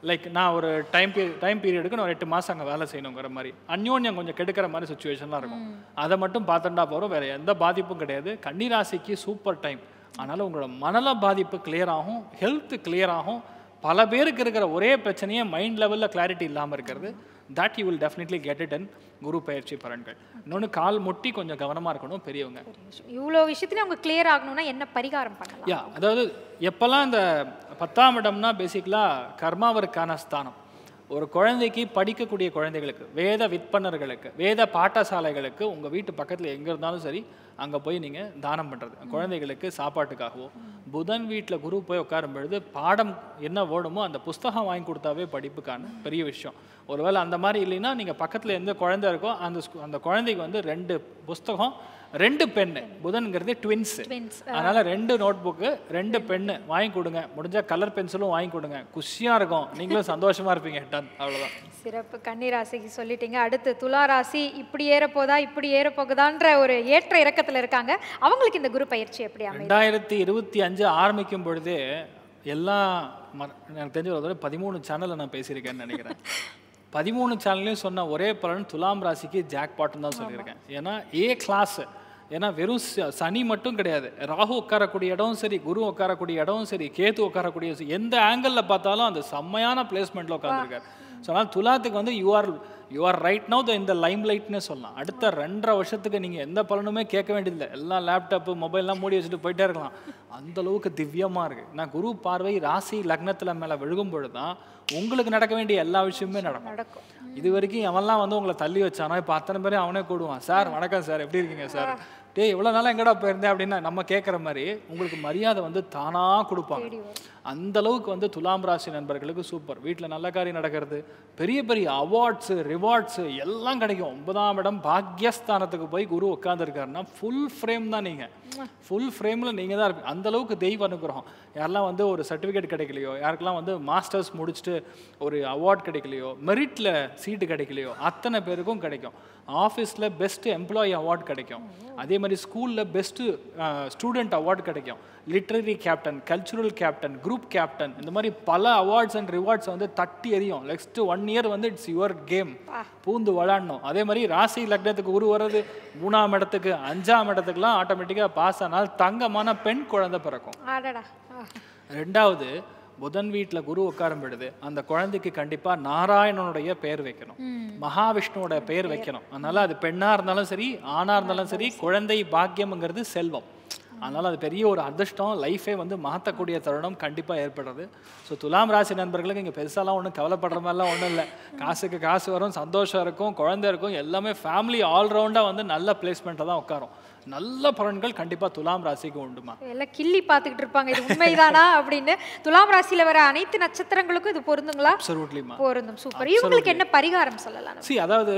லைக் நான் ஒரு டைம் பீரியடுக்கு நான் 8 மாதம் அங்கே வேலை செய்யணுங்கிற மாதிரி அந்யோன்யம் கொஞ்சம் கெடுக்கிற மாதிரி சுச்சுவேஷன்லாம் இருக்கும். அதை மட்டும் பார்த்துட்டா போகிறோம், வேறு எந்த பாதிப்பும் கிடையாது. கன்னிராசிக்கு சூப்பர் டைம். அதனால் உங்களோட மனநல பாதிப்பு கிளியர் ஆகும், ஹெல்த் கிளியர் ஆகும். பல பேருக்கு இருக்கிற ஒரே பிரச்சனையே மைண்ட் லெவலில் கிளாரிட்டி இல்லாமல் இருக்கிறது. that you will definitely get it in குரு பயிற்சி பலன்கள். இன்னொன்று கால் முட்டி கொஞ்சம் கவனமாக இருக்கணும் பெரியவங்க. இவ்வளோ விஷயத்துல அவங்க கிளியர் ஆகணும்னா என்ன பரிகாரம் பண்ணலாம்? அதாவது எப்போல்லாம் இந்த 10ஆம் இடம்னா பேசிக்கலாக கர்மாவிற்கான ஸ்தானம். ஒரு குழந்தைக்கு படிக்கக்கூடிய குழந்தைகளுக்கு, வேத விற்பனர்களுக்கு, வேத பாடசாலைகளுக்கு உங்கள் வீட்டு பக்கத்தில் எங்கே இருந்தாலும் சரி அங்கே போய் நீங்கள் தானம் பண்ணுறது, குழந்தைகளுக்கு சாப்பாட்டுக்காகவோ. புதன் வீட்டில் குரு போய் உட்காரும் பொழுது பாடம் என்ன ஓடுமோ அந்த புஸ்தகம் வாங்கி கொடுத்தாவே படிப்புக்கான பெரிய விஷயம். ஒருவேளை அந்த மாதிரி இல்லைன்னா நீங்கள் பக்கத்தில் எந்த குழந்தை இருக்கோ அந்த குழந்தைக்கு வந்து 2 புஸ்தகம் 2 பென்னு, புதன்கிறது ட்வின்ஸ், அதனால் 2 நோட் புக்கு 2 பென்னு வாங்கி கொடுங்க. முடிஞ்சால் கலர் பென்சிலும் வாங்கி கொடுங்க, குஷியாக இருக்கும், நீங்களும் சந்தோஷமாக இருப்பீங்க. டன், அவ்வளோதான். சிறப்பு. கன்னிராசிக்கு சொல்லிட்டீங்க. அடுத்து துளாராசி இப்படி ஏறப்போதா இப்படி ஏறப்போகுதான்ற ஒரு ஏற்ற இறக்கத்தில் இருக்காங்க. அவங்களுக்கு இந்த குரு பயிற்சி எப்படி அமையும்? 2025 ஆரம்பிக்கும் பொழுதே எல்லாம் எனக்கு தெரிஞ்ச ஒரு 13 சேனலில் நான் பேசியிருக்கேன்னு நினைக்கிறேன். 13 சேனல்லையும் சொன்ன ஒரே பலன் துலாம் ராசிக்கு ஜாக்பாட்னு தான் சொல்லியிருக்கேன். ஏன்னா ஏ கிளாஸ். ஏன்னா வெறும் சனி மட்டும் கிடையாது, ராகு உட்காரக்கூடிய இடமும் சரி, குரு உட்காரக்கூடிய இடமும் சரி, கேது உட்காரக்கூடிய எந்த ஆங்கிளில் பார்த்தாலும் அந்த செம்மையான பிளேஸ்மெண்ட்டில் உட்காந்துருக்காரு. ஸோ அதனால் துலாத்துக்கு வந்து யூ ஆர் ரைட் நவ் இந்த லைம் லைட்னே சொல்லலாம். அடுத்த 2.5 வருஷத்துக்கு நீங்கள் எந்த பலனுமே கேட்க வேண்டியதில்லை. எல்லாம் லேப்டாப்பு மொபைல்லாம் மூடி வச்சுட்டு போயிட்டே இருக்கலாம். அந்தளவுக்கு திவ்யமாக இருக்குது. நான் குரு பார்வை ராசி லக்னத்தில் மேலே விழுகும் பொழுது தான் உங்களுக்கு நடக்க வேண்டிய எல்லா விஷயமுமே நடக்கும். இது வரைக்கும் எவன்லாம் வந்து உங்களை தள்ளி வச்சானோ இப்போ அத்தனை பேரும் அவனே கூடுவான். சார் வணக்கம் சார், எப்படி இருக்கீங்க சார், இவ்வளோ நாளாக எங்கடா போயிருந்தேன் அப்படின்னா நம்ம கேட்குற மாதிரி உங்களுக்கு மரியாதை வந்து தானாக கொடுப்பாங்க. அந்த அளவுக்கு வந்து துலாம் ராசி நண்பர்களுக்கு சூப்பர். வீட்டில் நல்ல காரியம் நடக்கிறது, பெரிய பெரிய அவார்ட்ஸு ரிவார்ட்ஸு எல்லாம் கிடைக்கும். 9ஆம் இடம் பாக்யஸ்தானத்துக்கு போய் குரு உட்காந்துருக்காருன்னா ஃபுல் ஃப்ரேம் தான். நீங்கள் ஃபுல் ஃப்ரேமில் நீங்கள் தான் இருப்பீங்க. அந்தளவுக்கு தெய்வ அனுகிரகம். யாரெல்லாம் வந்து ஒரு சர்டிஃபிகேட் கிடைக்கலையோ, யாருக்கெல்லாம் வந்து மாஸ்டர்ஸ் முடிச்சுட்டு ஒரு அவார்ட் கிடைக்கலையோ, மெரிட்டில் சீட்டு கிடைக்கலையோ அத்தனை பேருக்கும் கிடைக்கும். ஆஃபீஸில் பெஸ்ட் எம்ப்ளாயி அவார்ட் கிடைக்கும். அதே மாதிரி ஸ்கூலில் பெஸ்ட்டு ஸ்டூடெண்ட் அவார்டு கிடைக்கும். Literary captain, cultural captain, group captain, இந்த மாதிரி பல அவார்ட்ஸ் அண்ட் ரிவார்ட்ஸ் வந்து தட்டி எறியும். நெக்ஸ்ட்டு 1 இயர் வந்து இட்ஸ் யுவர் கேம், பூந்து விளாடணும். அதே மாதிரி ராசி லக்னத்துக்கு குரு வர்றது 3ஆம் இடத்துக்கு 5ஆம் இடத்துக்குலாம் ஆட்டோமேட்டிக்காக பாஸ் ஆனால் தங்கமான பெண் குழந்தை பிறக்கும். 2வது புதன் வீட்டில் குரு உட்காரும் பொழுது அந்த குழந்தைக்கு கண்டிப்பாக நாராயணனுடைய பெயர் வைக்கணும், மகாவிஷ்ணுவோட பெயர் வைக்கணும். அதனால் அது பெண்ணாக இருந்தாலும் சரி ஆணாக இருந்தாலும் சரி குழந்தை பாக்கியம்ங்கிறது செல்வம். அதனால் அது பெரிய ஒரு அதிர்ஷ்டம், லைஃபே வந்து மாற்றக்கூடிய தருணம் கண்டிப்பாக ஏற்படுறது. ஸோ துலாம் ராசி நண்பர்களுக்கு இங்கே பெருசாலாம் ஒன்றும் கவலைப்படுற மாதிரிலாம் ஒன்றும் இல்லை. காசுக்கு காசு வரும், சந்தோஷம் இருக்கும், குழந்தை இருக்கும், எல்லாமே ஃபேமிலி ஆல்ரவுண்டாக வந்து நல்ல பிளேஸ்மெண்ட்டில் தான் உட்காரும். நல்ல பலன்கள் கண்டிப்பாக துலாம் ராசிக்கு உண்டுமா. எல்லாம் கிள்ளி பார்த்துக்கிட்டு இருப்பாங்க இது உண்மைதானா அப்படின்னு. துலாம் ராசியில் வர அனைத்து நட்சத்திரங்களுக்கும் இது பொருந்துங்களா? அப்சல்யூட்லிமா பொருந்தும். சூப்பர். இவங்களுக்கு என்ன பரிகாரம் சொல்லலாம்? அதாவது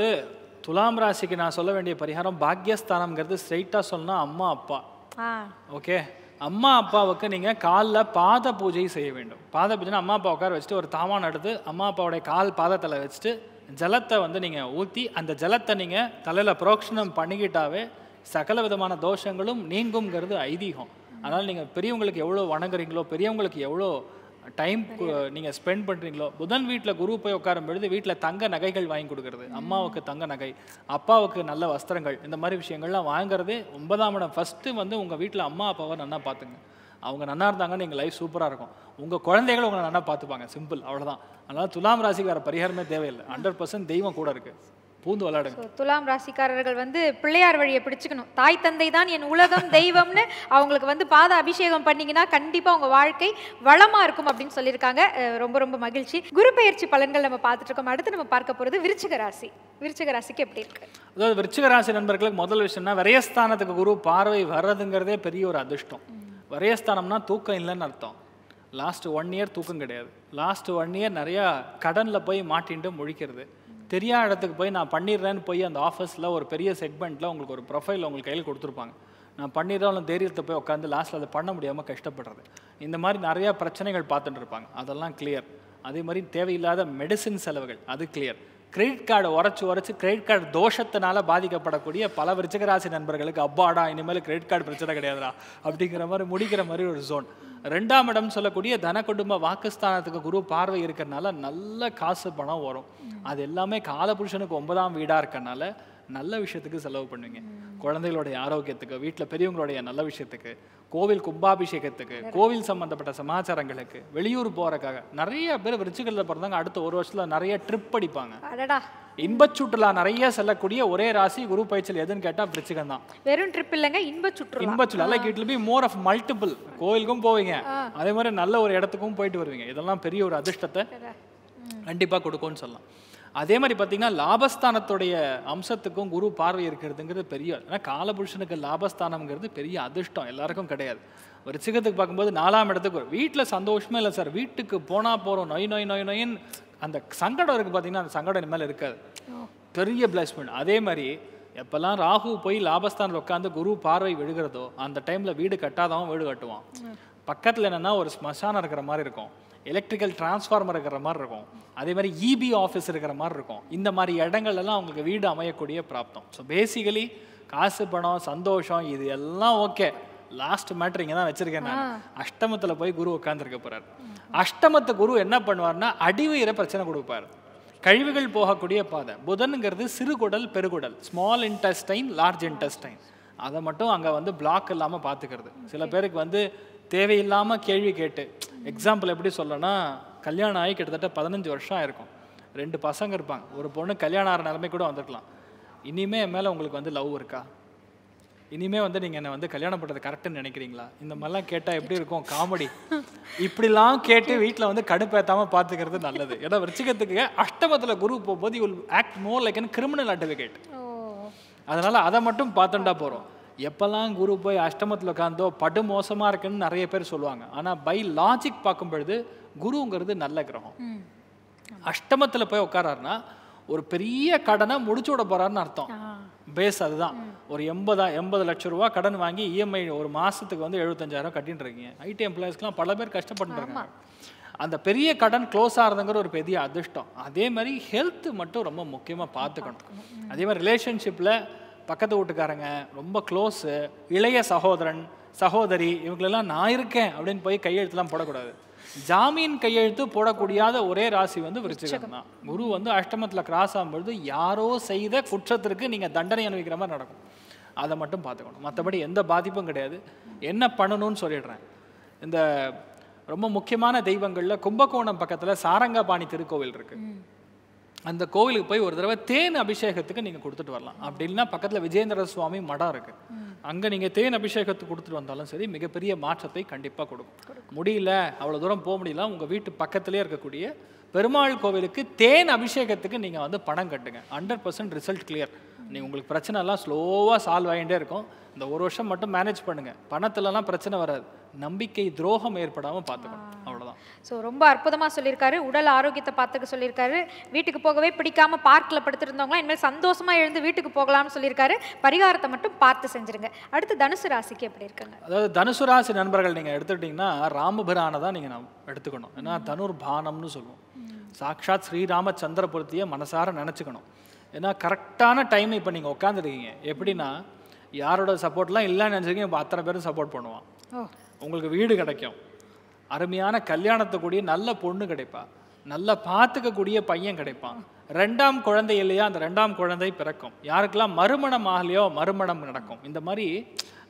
துலாம் ராசிக்கு நான் சொல்ல வேண்டிய பரிகாரம், பாக்யஸ்தானம்ங்கிறது ஸ்ட்ரைட்டாக சொன்னால் அம்மா அப்பா. ஓகே, அம்மா அப்பாவுக்கு நீங்கள் காலில் பாத பூஜை செய்ய வேண்டும். பாத பூஜைனா அம்மா அப்பா உட்கார வச்சுட்டு ஒரு தாமான் எடுத்து அம்மா அப்பாவுடைய கால் பாதத்தில் வச்சுட்டு ஜலத்தை வந்து நீங்கள் ஊற்றி அந்த ஜலத்தை நீங்கள் தலையில் புரோக்ஷனம் பண்ணிக்கிட்டாவே சகல விதமான தோஷங்களும் நீங்குங்கிறது ஐதீகம். அதனால் நீங்கள் பெரியவங்களுக்கு எவ்வளோ வணங்குறீங்களோ, பெரியவங்களுக்கு எவ்வளோ டைம் நீங்கள் ஸ்பெண்ட் பண்ணுறீங்களோ. புதன் வீட்டில் குரு போய் உட்காரும் பொழுது வீட்டில் தங்க நகைகள் வாங்கி கொடுக்குறது, அம்மாவுக்கு தங்க நகை, அப்பாவுக்கு நல்ல வஸ்திரங்கள், இந்த மாதிரி விஷயங்கள்லாம் வாங்குறது 9ஆம் இடம். ஃபஸ்ட்டு வந்து உங்கள் வீட்டில் அம்மா அப்பாவை நல்லா பார்த்துங்க. அவங்க நல்லா இருந்தாங்கன்னா எங்கள் லைஃப் சூப்பராக இருக்கும். உங்கள் குழந்தைகள் உங்களை நல்லா பார்த்துப்பாங்க. சிம்பிள், அவ்வளோதான். அதனால் துலாம் ராசிக்கு வேறு பரிகாரமே தேவையில்லை. 100% தெய்வம் கூட இருக்குது, பூந்து விளையாடுங்க. துலாம் ராசிக்காரர்கள் வந்து பிள்ளையார் வழியை பிடிச்சுக்கணும். தாய் தந்தை தான் என் உலகம் தெய்வம்னு அவங்களுக்கு வந்து பாத அபிஷேகம் பண்ணிங்கன்னா கண்டிப்பாக உங்கள் வாழ்க்கை வளமாக இருக்கும் அப்படின்னு சொல்லியிருக்காங்க. ரொம்ப ரொம்ப மகிழ்ச்சி. குரு பெயர்ச்சி பலன்கள் நம்ம பார்த்துட்டு இருக்கோம். அடுத்து நம்ம பார்க்க போகிறது விருச்சிக ராசி. விருச்சிக ராசிக்கு எப்படி இருக்கு? அதாவது விருச்சிக ராசி நண்பர்களுக்கு முதல் விஷயம்னா விரயஸ்தானத்துக்கு குரு பார்வை வர்றதுங்கிறதே பெரிய ஒரு அதிர்ஷ்டம். விரயஸ்தானம்னா தூக்கம் இல்லைன்னு அர்த்தம். லாஸ்ட் 1 இயர் தூக்கம் கிடையாது. லாஸ்ட் 1 இயர் நிறையா கடனில் போய் மாட்டின்ட்டு முழிக்கிறது, தெரியாத இடத்துக்கு போய் நான் பண்ணிடுறேன்னு போய் அந்த ஆஃபீஸில் ஒரு பெரிய செக்மெண்ட்டில் உங்களுக்கு ஒரு ப்ரொஃபைல் உங்களுக்கு கையில் கொடுத்துருப்பாங்க. நான் பண்ணிடுறோம் தைரியத்தை போய் உட்காந்து லாஸ்ட்டில் அதை பண்ண முடியாமல் கஷ்டப்படுறது. இந்த மாதிரி நிறையா பிரச்சனைகள் பார்த்துட்டு இருப்பாங்க. அதெல்லாம் கிளியர். அதே மாதிரி தேவையில்லாத மெடிசின் செலவுகள் அது கிளியர். கிரெடிட் கார்டை உரைச்சி கிரெடிட் கார்டு தோஷத்தினால பாதிக்கப்படக்கூடிய பல விருச்சிகராசி நண்பர்களுக்கு அப்பாடா இனிமேல் கிரெடிட் கார்டு பிரச்சனை கிடையாதுடா அப்படிங்கிற மாதிரி முடிக்கிற மாதிரி ஒரு ஜோன். 2ஆம் இடம் சொல்லக்கூடிய தன குடும்ப வாக்குஸ்தானத்துக்கு குரு பார்வை இருக்கிறதுனால நல்ல காசு பணம் வரும். அது எல்லாமே காலபுருஷனுக்கு 9ஆம் வீடாக இருக்கறனால நல்ல விஷயத்துக்கு செலவு பண்ணுவீங்க. குழந்தைகளுடைய ஆரோக்கியத்துக்கு, வீட்டில் பெரியவங்களுடைய நல்ல விஷயத்துக்கு, கோவில் கும்பாபிஷேகத்துக்கு, கோவில் சம்பந்தப்பட்ட சமாச்சாரங்களுக்கு, வெளியூர் போகிறக்காக நிறைய பேர் விருச்சிகத்தில் பிறந்தாங்க. அடுத்த ஒரு வருஷத்தில் நிறைய ட்ரிப் அடிப்பாங்க. இன்பச் சுற்றுலா நிறைய செல்லக்கூடிய ஒரே ராசி குரு பயிற்சியில் எதுன்னு கேட்டால் விருச்சிகம் தான். வெறும் ட்ரிப் இல்லைங்க, இன்பச்சுற்றுலா. Like it will be more of multiple. கோவிலுக்கும் போவீங்க, அதே மாதிரி நல்ல ஒரு இடத்துக்கும் போயிட்டு வருவீங்க. இதெல்லாம் பெரிய ஒரு அதிர்ஷ்டத்தை கண்டிப்பாக கொடுக்கும்னு சொல்லலாம். அதே மாதிரி பார்த்தீங்கன்னா லாபஸ்தானத்துடைய அம்சத்துக்கும் குரு பார்வை இருக்கிறதுங்கிறது பெரிய, ஏன்னா காலபுருஷனுக்கு லாபஸ்தானம்ங்கிறது பெரிய அதிர்ஷ்டம் எல்லாருக்கும் கிடையாது. விருச்சிகத்துக்கு பார்க்கும்போது 4ஆம் இடத்துக்கு வீட்டில் சந்தோஷமே இல்லை சார், வீட்டுக்கு போனால் போகிறோம் நொயின்னு அந்த சங்கடம் இருக்குது. பார்த்தீங்கன்னா அந்த சங்கடம் இனிமேல் இருக்காது, பெரிய பிளஸ்மெண்ட். அதே மாதிரி எப்போல்லாம் ராகு போய் லாபஸ்தானத்தில் உட்காந்து குரு பார்வை விழுகிறதோ அந்த டைமில் வீடு கட்டாதவன் வீடு கட்டுவான். பக்கத்தில் என்னென்னா ஒரு ஸ்மசானம் இருக்கிற மாதிரி இருக்கும், எலக்ட்ரிக்கல் டிரான்ஸ்ஃபார்மர் இருக்கிற மாதிரி இருக்கும், அதே மாதிரி இபி ஆஃபீஸ் இருக்கிற மாதிரி இருக்கும். இந்த மாதிரி இடங்கள்லாம் அவங்களுக்கு வீடு அமையக்கூடிய பிராப்தம். ஸோ பேசிக்கலி காசு பணம் சந்தோஷம் இது எல்லாம் ஓகே. லாஸ்ட் மேட்ரு இங்கே தான் வச்சுருக்கேன் நான். அஷ்டமத்தில் போய் குரு உட்காந்துருக்க போகிறார். அஷ்டமத்து குரு என்ன பண்ணுவார்னா அடிவயிற பிரச்சனை கொடுப்பார். கழிவுகள் போகக்கூடிய பாதை. புதனுங்கிறது சிறுகுடல் பெருகுடல், ஸ்மால் இன்டெஸ்டைன் லார்ஜ் இன்டெஸ்டைன். அதை மட்டும் அங்கே வந்து பிளாக் இல்லாமல் பார்த்துக்கிறது. சில பேருக்கு வந்து தேவையில்லாமல் கேள்வி கேட்டு, எக்ஸாம்பிள் எப்படி சொல்லணும்னா, கல்யாணம் ஆகி கிட்டத்தட்ட 15 வருஷம் ஆயிருக்கும், 2 பசங்க இருப்பாங்க, ஒரு பொண்ணு கல்யாணம் ஆகிற நிலைமை கூட வந்திருக்கலாம். இனிமே என் மேலே உங்களுக்கு வந்து லவ் இருக்கா, இனிமே வந்து நீங்கள் என்னை வந்து கல்யாணம் பண்ணுறது கரெக்டுன்னு நினைக்கிறீங்களா, இந்த மாதிரிலாம் கேட்டால் எப்படி இருக்கும், காமெடி. இப்படிலாம் கேட்டு வீட்டில் வந்து கடுப்பேற்றாமல் பார்த்துக்கிறது நல்லது. ஏன்னா விருச்சிகத்துக்கு அஷ்டமத்தில் குரு போகும்போது you will act more like an criminal advocate. அதனால் அதை மட்டும் பார்த்துட்டா போகிறோம். எப்போல்லாம் குரு போய் அஷ்டமத்தில் உட்காந்தோ படு மோசமாக இருக்குன்னு நிறைய பேர் சொல்லுவாங்க. ஆனால் பை லாஜிக் பார்க்கும் பொழுது குருங்கிறது நல்ல கிரகம். அஷ்டமத்தில் போய் உட்காராருன்னா ஒரு பெரிய கடனை முடிச்சு விட போறாருன்னு அர்த்தம். பேஸ் அதுதான். ஒரு 80 லட்சம் ரூபா கடன் வாங்கி இஎம்ஐ ஒரு மாதத்துக்கு வந்து 75,000 கட்டின்னு இருக்கீங்க. ஐடி எம்ப்ளாயிஸ்க்குலாம் பல பேர் கஷ்டப்பட்டுருக்காங்க. அந்த பெரிய கடன் க்ளோஸ் ஆகிறதுங்கிற ஒரு பெரிய அதிர்ஷ்டம். அதே மாதிரி ஹெல்த் மட்டும் ரொம்ப முக்கியமாக பார்த்துக்கணும். அதே மாதிரி ரிலேஷன்ஷிப்பில் பக்கத்து வீட்டுக்காரங்க, ரொம்ப க்ளோஸு, இளைய சகோதரன் சகோதரி, இவங்களெல்லாம் நான் இருக்கேன் அப்படின்னு போய் கையெழுத்துலாம் போடக்கூடாது. ஜாமீன் கையெழுத்து போடக்கூடியாத ஒரே ராசி வந்து விருச்சிகம் தான். குரு வந்து அஷ்டமத்தில் கிராஸ் ஆகும்பொழுது யாரோ செய்த குற்றத்திற்கு நீங்கள் தண்டனை அனுபவிக்கிற மாதிரி நடக்கும். அதை மட்டும் பார்த்துக்கணும். மற்றபடி எந்த பாதிப்பும் கிடையாது. என்ன பண்ணணும்னு சொல்லிடுறேன். இந்த ரொம்ப முக்கியமான தெய்வங்களில் கும்பகோணம் பக்கத்தில் சாரங்கபாணி திருக்கோவில் இருக்குது. அந்த கோவிலுக்கு போய் ஒரு தடவை தேன் அபிஷேகத்துக்கு நீங்கள் கொடுத்துட்டு வரலாம். அப்படி இல்லைன்னா பக்கத்தில் விஜயேந்திர சுவாமி மடம் இருக்குது, அங்கே நீங்கள் தேன் அபிஷேகத்துக்கு கொடுத்துட்டு வந்தாலும் சரி மிகப்பெரிய மாற்றத்தை கண்டிப்பாக கொடுக்கும். முடியல, அவ்வளோ தூரம் போக முடியல, உங்கள் வீட்டு பக்கத்துலேயே இருக்கக்கூடிய பெருமாள் கோவிலுக்கு தேன் அபிஷேகத்துக்கு நீங்கள் வந்து பணம் கட்டுங்க. 100% ரிசல்ட் கிளியர். நீங்கள் உங்களுக்கு பிரச்சனைலாம் ஸ்லோவாக சால்வ் ஆகிட்டே இருக்கும். இந்த ஒரு வருஷம் மட்டும் மேனேஜ் பண்ணுங்கள். பணத்துலலாம் பிரச்சனை வராது. நம்பிக்கை துரோகம் ஏற்படாமல் பார்த்துக்கணும், அவ்வளோதான். ஸோ ரொம்ப அற்புதமாக சொல்லியிருக்காரு. உடல் ஆரோக்கியத்தை பார்த்துக்க சொல்லியிருக்காரு. வீட்டுக்கு போகவே பிடிக்காமல் பார்க்கில் படுத்துருந்தவங்களாம் இனிமேல் சந்தோஷமாக எழுந்து வீட்டுக்கு போகலாம்னு சொல்லியிருக்காரு. பரிகாரத்தை மட்டும் பார்த்து செஞ்சுருங்க. அடுத்து தனுசு ராசிக்கு எப்படி இருக்காங்க? அதாவது தனுசு ராசி நண்பர்கள் நீங்கள் எடுத்துக்கிட்டிங்கன்னா ராமபிரானை தான் நீங்கள் எடுத்துக்கணும். ஏன்னா தனுர் பானம்னு சொல்லுவோம். சாக்ஷாத் ஸ்ரீராமச்சந்திரபுரத்தியை மனசார நினச்சிக்கணும். ஏன்னா கரெக்டான டைம் இப்போ நீங்கள் உட்காந்துருக்கீங்க. எப்படின்னா யாரோட சப்போர்ட்லாம் இல்லைன்னு நினச்சிருக்கீங்க, இப்போ அத்தனை பேரும் சப்போர்ட் பண்ணுவான். உங்களுக்கு வீடு கிடைக்கும், அருமையான கல்யாணத்துக்கூடிய நல்ல பொண்ணு கிடைப்பா, நல்லா பார்த்துக்கக்கூடிய பையன் கிடைப்பான், 2ஆம் குழந்தை இல்லையா அந்த 2ஆம் குழந்தை பிறக்கும், யாருக்கெல்லாம் மறுமணம் ஆகலையோ மறுமணம் நடக்கும். இந்த மாதிரி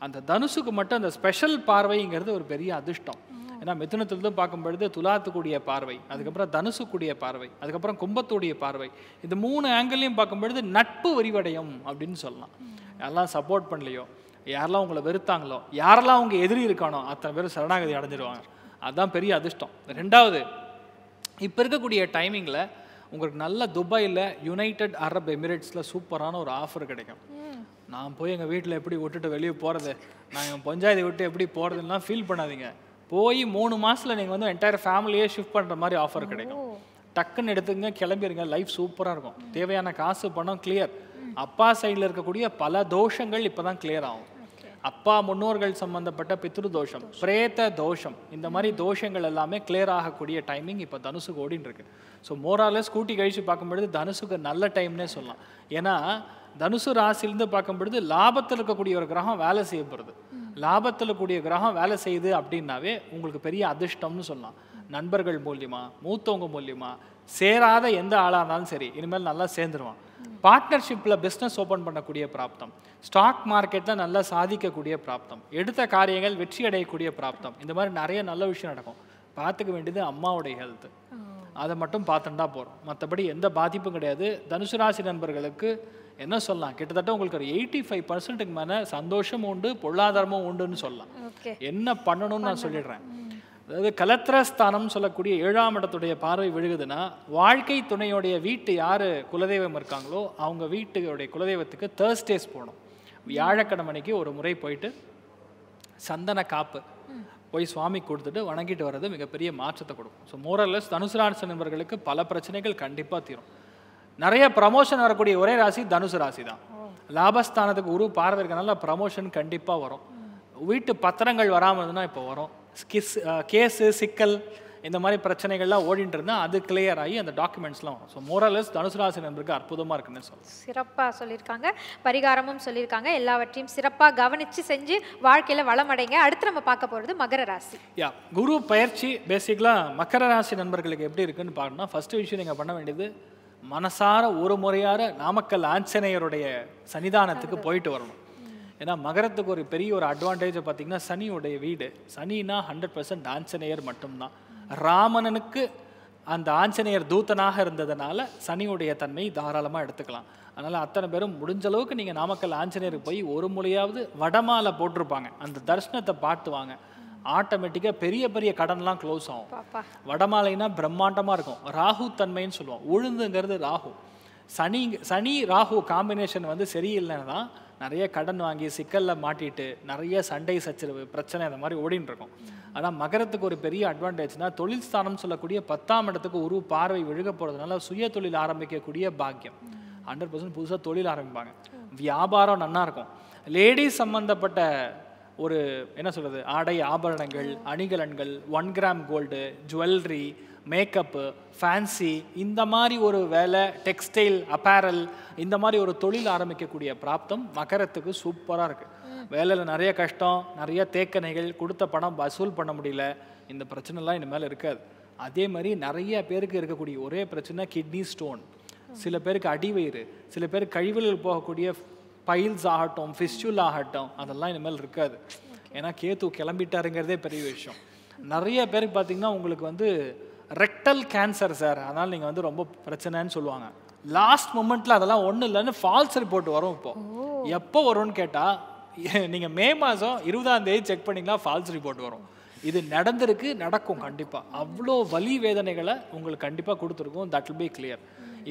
அந்த தனுசுக்கு மட்டும் அந்த ஸ்பெஷல் பார்வைங்கிறது ஒரு பெரிய அதிர்ஷ்டம். ஏன்னா மிதுனத்துலேருந்து பார்க்கும்பொழுது துலாத்துக்கூடிய பார்வை, அதுக்கப்புறம் தனுசுக்குடைய பார்வை, அதுக்கப்புறம் கும்பத்துடைய பார்வை, இந்த 3 ஆங்கிள்லையும் பார்க்கும்பொழுது நட்பு விரிவடையும் அப்படின்னு சொல்லலாம். யாரெல்லாம் சப்போர்ட் பண்ணலையோ, யாரெல்லாம் உங்களை வெறுத்தாங்களோ, யாரெல்லாம் அவங்க எதிரி இருக்கானோ அத்தனை பேரும் சரணாகதி அடைஞ்சிருவாங்க. அதுதான் பெரிய அதிர்ஷ்டம். 2வது, இப்போ இருக்கக்கூடிய டைமிங்கில் உங்களுக்கு நல்ல துபாயில் யுனைடெட் அரப் எமிரேட்ஸில் சூப்பரான ஒரு ஆஃபர் கிடைக்கும். நான் போய் எங்கள் வீட்டில் எப்படி விட்டுட்டு வெளியே போகிறது, நான் என் பஞ்சாயத்தை விட்டு எப்படி போகிறதுலாம் ஃபீல் பண்ணாதீங்க. போய் 3 மாதத்தில் நீங்கள் வந்து என்டையர் ஃபேமிலியே ஷிஃப்ட் பண்ணுற மாதிரி ஆஃபர் கிடைக்கும். டக்குன்னு எடுத்துங்க, கிளம்பிடுங்க, லைஃப் சூப்பராக இருக்கும். தேவையான காசு பணம் கிளியர். அப்பா சைடில் இருக்கக்கூடிய பல தோஷங்கள் இப்போ தான் கிளியர் ஆகும். அப்பா முன்னோர்கள் சம்பந்தப்பட்ட பித்ரு தோஷம், பிரேத தோஷம், இந்த மாதிரி தோஷங்கள் எல்லாமே கிளியர் ஆகக்கூடிய டைமிங் இப்போ தனுசுக்கு ஓடின்னு இருக்கு. ஸோ மோரால ஸ்கூட்டி கழிச்சு பார்க்கும்பொழுது தனுசுக்கு நல்ல டைம்னே சொல்லலாம். ஏன்னா தனுசு ராசிலேருந்து பார்க்கும்பொழுது லாபத்தில் இருக்கக்கூடிய ஒரு கிரகம் வேலை செய்யப்படுது. லாபத்தில் கூடிய கிரகம் வேலை செய்யுது அப்படின்னாவே உங்களுக்கு பெரிய அதிர்ஷ்டம்னு சொல்லலாம். நண்பர்கள் மூலியமா, மூத்தவங்க மூலியமா, சேராத எந்த ஆளாக இருந்தாலும் சரி இனிமேல் நல்லா சேர்ந்துருவான். பார்ட்னர்ஷிப்பில் பிஸ்னஸ் ஓப்பன் பண்ணக்கூடிய பிராப்தம், ஸ்டாக் மார்க்கெட்டில் நல்லா சாதிக்கக்கூடிய பிராப்தம், எடுத்த காரியங்கள் வெற்றி அடையக்கூடிய பிராப்தம், இந்த மாதிரி நிறைய நல்ல விஷயம் நடக்கும். பார்த்துக்க வேண்டியது அம்மாவுடைய ஹெல்த்து, அதை மட்டும் பார்த்துட்டா போகிறோம். மற்றபடி எந்த பாதிப்பும் கிடையாது. தனுசு ராசி நண்பர்களுக்கு என்ன சொல்லலாம், கிட்டத்தட்ட உங்களுக்கு ஒரு 85% மேலே சந்தோஷம் உண்டு, பொருளாதாரமும் உண்டுன்னு சொல்லலாம். என்ன பண்ணணும்னு நான் சொல்லிடுறேன். அதாவது கலத்திரஸ்தானம் சொல்லக்கூடிய 7ஆம் இடத்துடைய பார்வை விழுகுதுன்னா, வாழ்க்கை துணையோடைய வீட்டு யார் குலதெய்வம் இருக்காங்களோ அவங்க வீட்டுடைய குலதெய்வத்துக்கு தேர்ஸ்டேஸ் போகணும். வியாழக்கிழமைக்கு ஒரு முறை போயிட்டு சந்தன காப்பு போய் சுவாமி கொடுத்துட்டு வணங்கிட்டு வர்றது மிகப்பெரிய மாற்றத்தை கொடுக்கும். ஸோ மோரல்லஸ் தனுசு ராசி நண்பர்களுக்கு பல பிரச்சனைகள் கண்டிப்பாக தீரும். நிறைய ப்ரமோஷன் வரக்கூடிய ஒரே ராசி தனுசு ராசி தான். லாபஸ்தானத்துக்கு குரு பார்வை இருக்கனால ப்ரமோஷன் கண்டிப்பாக வரும். வீட்டு பத்திரங்கள் வராமல் இருந்ததுன்னா இப்போ வரும். கேஸு சிக்கல் இந்த மாதிரி பிரச்சனைகள்லாம் ஓடிட்டு இருந்தால் அது கிளியர் ஆகி அந்த டாக்குமெண்ட்ஸ்லாம் வரும். ஸோ மோரலஸ் தனுசு ராசி நண்பருக்கு அற்புதமாக இருக்குன்னு சொல்லுங்கள். சிறப்பாக சொல்லியிருக்காங்க, பரிகாரமும் சொல்லியிருக்காங்க. எல்லாவற்றையும் சிறப்பாக கவனித்து செஞ்சு வாழ்க்கையில் வளமடைங்க. அடுத்து நம்ம பார்க்க போகிறது மகர ராசி. குரு பயிற்சி பேசிக்கலாக மகர ராசி நண்பர்களுக்கு எப்படி இருக்குன்னு பார்க்கணும்னா, ஃபஸ்ட்டு விஷயம் நீங்கள் பண்ண வேண்டியது மனசார ஒரு முறையார நாமக்கல் ஆஞ்சநேயருடைய சன்னிதானத்துக்கு போயிட்டு வரணும். ஏன்னா மகரத்துக்கு ஒரு பெரிய ஒரு அட்வான்டேஜை பார்த்தீங்கன்னா, சனியுடைய வீடு. சனினா 100% ஆஞ்சநேயர் மட்டும்தான். ராமணனுக்கு அந்த ஆஞ்சநேயர் தூதனாக இருந்ததுனால சனியுடைய தன்மை தாராளமாக எடுத்துக்கலாம். அதனால் அத்தனை பேரும் முடிஞ்ச அளவுக்கு நீங்கள் நாமக்கல் ஆஞ்சநேயருக்கு போய் ஒரு முறையாவது வடமாலை போட்டிருப்பாங்க, அந்த தரிசனத்தை பார்த்து வாங்க. ஆட்டோமேட்டிக்காக பெரிய பெரிய கடன்லாம் க்ளோஸ் ஆகும். வடமாலைனா பிரம்மாண்டமாக இருக்கும். ராகு தன்மைன்னு சொல்லுவோம். உளுந்துங்கிறது ராகு. சனி ராகு காம்பினேஷன் வந்து சரியில்லைன்னா தான் நிறைய கடன் வாங்கி சிக்கலில் மாட்டிட்டு நிறைய சண்டை சச்சரவு பிரச்சனை அந்த மாதிரி ஓடின்னு இருக்கும். ஆனால் மகரத்துக்கு ஒரு பெரிய அட்வான்டேஜ்னா, தொழில் ஸ்தானம் சொல்லக்கூடிய 10ஆம் இடத்துக்கு ஒரு பார்வை விழுக போகிறதுனால சுய தொழில் ஆரம்பிக்கக்கூடிய பாக்கியம். 100% புதுசாக தொழில் ஆரம்பிப்பாங்க. வியாபாரம் நல்லா இருக்கும். லேடிஸ் சம்மந்தப்பட்ட ஒரு என்ன சொல்கிறது, ஆடை ஆபரணங்கள், அணிகலன்கள், 1 gram gold, jewellery, makeup, fancy, இந்த மாதிரி ஒரு வேலை, டெக்ஸ்டைல், அப்பேரல், இந்த மாதிரி ஒரு தொழில் ஆரம்பிக்கக்கூடிய பிராப்தம் மகரத்துக்கு சூப்பராக இருக்குது. வேலையில் நிறைய கஷ்டம், நிறைய தேக்கணைகள், கொடுத்த பணம் வசூல் பண்ண முடியல, இந்த பிரச்சனைலாம் இனிமேல் இருக்காது. அதே மாதிரி நிறைய பேருக்கு இருக்கக்கூடிய ஒரே பிரச்சனை கிட்னி ஸ்டோன், சில பேருக்கு அடிவயிறு, சில பேருக்கு கழிவுகளில் போகக்கூடிய பைல்ஸ் ஆகட்டும், ஃபிஸ்டுல் ஆகட்டும், அதெல்லாம் இனிமேல் இருக்காது. ஏன்னா கேத்து கிளம்பிட்டாருங்கிறதே பெரிய விஷயம். நிறைய பேருக்கு பார்த்தீங்கன்னா உங்களுக்கு வந்து ரெக்டல் கேன்சர் சார், அதனால் நீங்கள் வந்து ரொம்ப பிரச்சனைன்னு சொல்லுவாங்க. லாஸ்ட் மொமெண்ட்டில் அதெல்லாம் ஒன்றும் இல்லைன்னு ஃபால்ஸ் ரிப்போர்ட் வரும். இப்போது எப்போ வரும்னு கேட்டால், நீங்கள் மே மாதம் 20ஆம் தேதி செக் பண்ணிங்கன்னா ஃபால்ஸ் ரிப்போர்ட் வரும். இது நடந்திருக்கு, நடக்கும் கண்டிப்பாக. அவ்வளோ வலி வேதனைகளை உங்களுக்கு கண்டிப்பாக கொடுத்துருக்கும். That will be clear.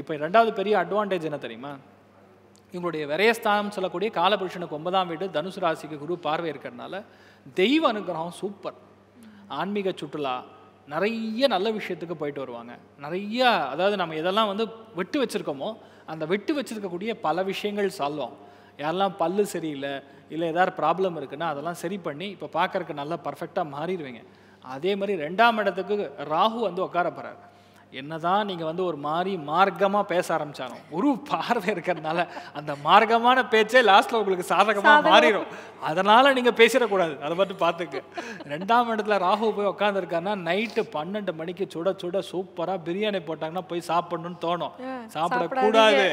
இப்போ 2வது பெரிய அட்வான்டேஜ் என்ன தெரியுமா, இவங்களுடைய விரயஸ்தானம் சொல்லக்கூடிய காலபுருஷனுக்கு 9ஆம் வீடு தனுசு ராசிக்கு குரு பார்வை இருக்கிறதுனால தெய்வ அனுகிரகம் சூப்பர். ஆன்மீக சுற்றுலா, நிறைய நல்ல விஷயத்துக்கு போயிட்டு வருவாங்க. நிறைய, அதாவது நம்ம எதெல்லாம் வந்து விட்டு வச்சுருக்கோமோ அந்த விட்டு வச்சுருக்கக்கூடிய பல விஷயங்கள் சால்வ் ஆகும். யாரெல்லாம் பல்லு சரியில்லை, இல்லை ஏதாவது ப்ராப்ளம் இருக்குன்னா அதெல்லாம் சரி பண்ணி இப்போ பார்க்குறக்கு நல்லா பர்ஃபெக்டாக மாறிடுவீங்க. அதே மாதிரி 2ஆம் இடத்துக்கு ராகு வந்து உட்கார போகிறார். என்னதான் நீங்கள் வந்து ஒரு மாதிரி மார்க்கமாக பேச ஆரம்பிச்சாலும் குரு பார்வை இருக்கிறதுனால அந்த மார்க்கமான பேச்சே லாஸ்ட்டில் உங்களுக்கு சாதகமாக மாறிடும். அதனால் நீங்கள் பேசிடக்கூடாது, அதை மட்டும் பார்த்துக்கு. 2ஆம் இடத்துல ராகு போய் உட்காந்துருக்காருன்னா நைட்டு 12 மணிக்கு சுட சுட சூப்பராக பிரியாணி போட்டாங்கன்னா போய் சாப்பிடணும்னு தோணும். சாப்பிடக்கூடாது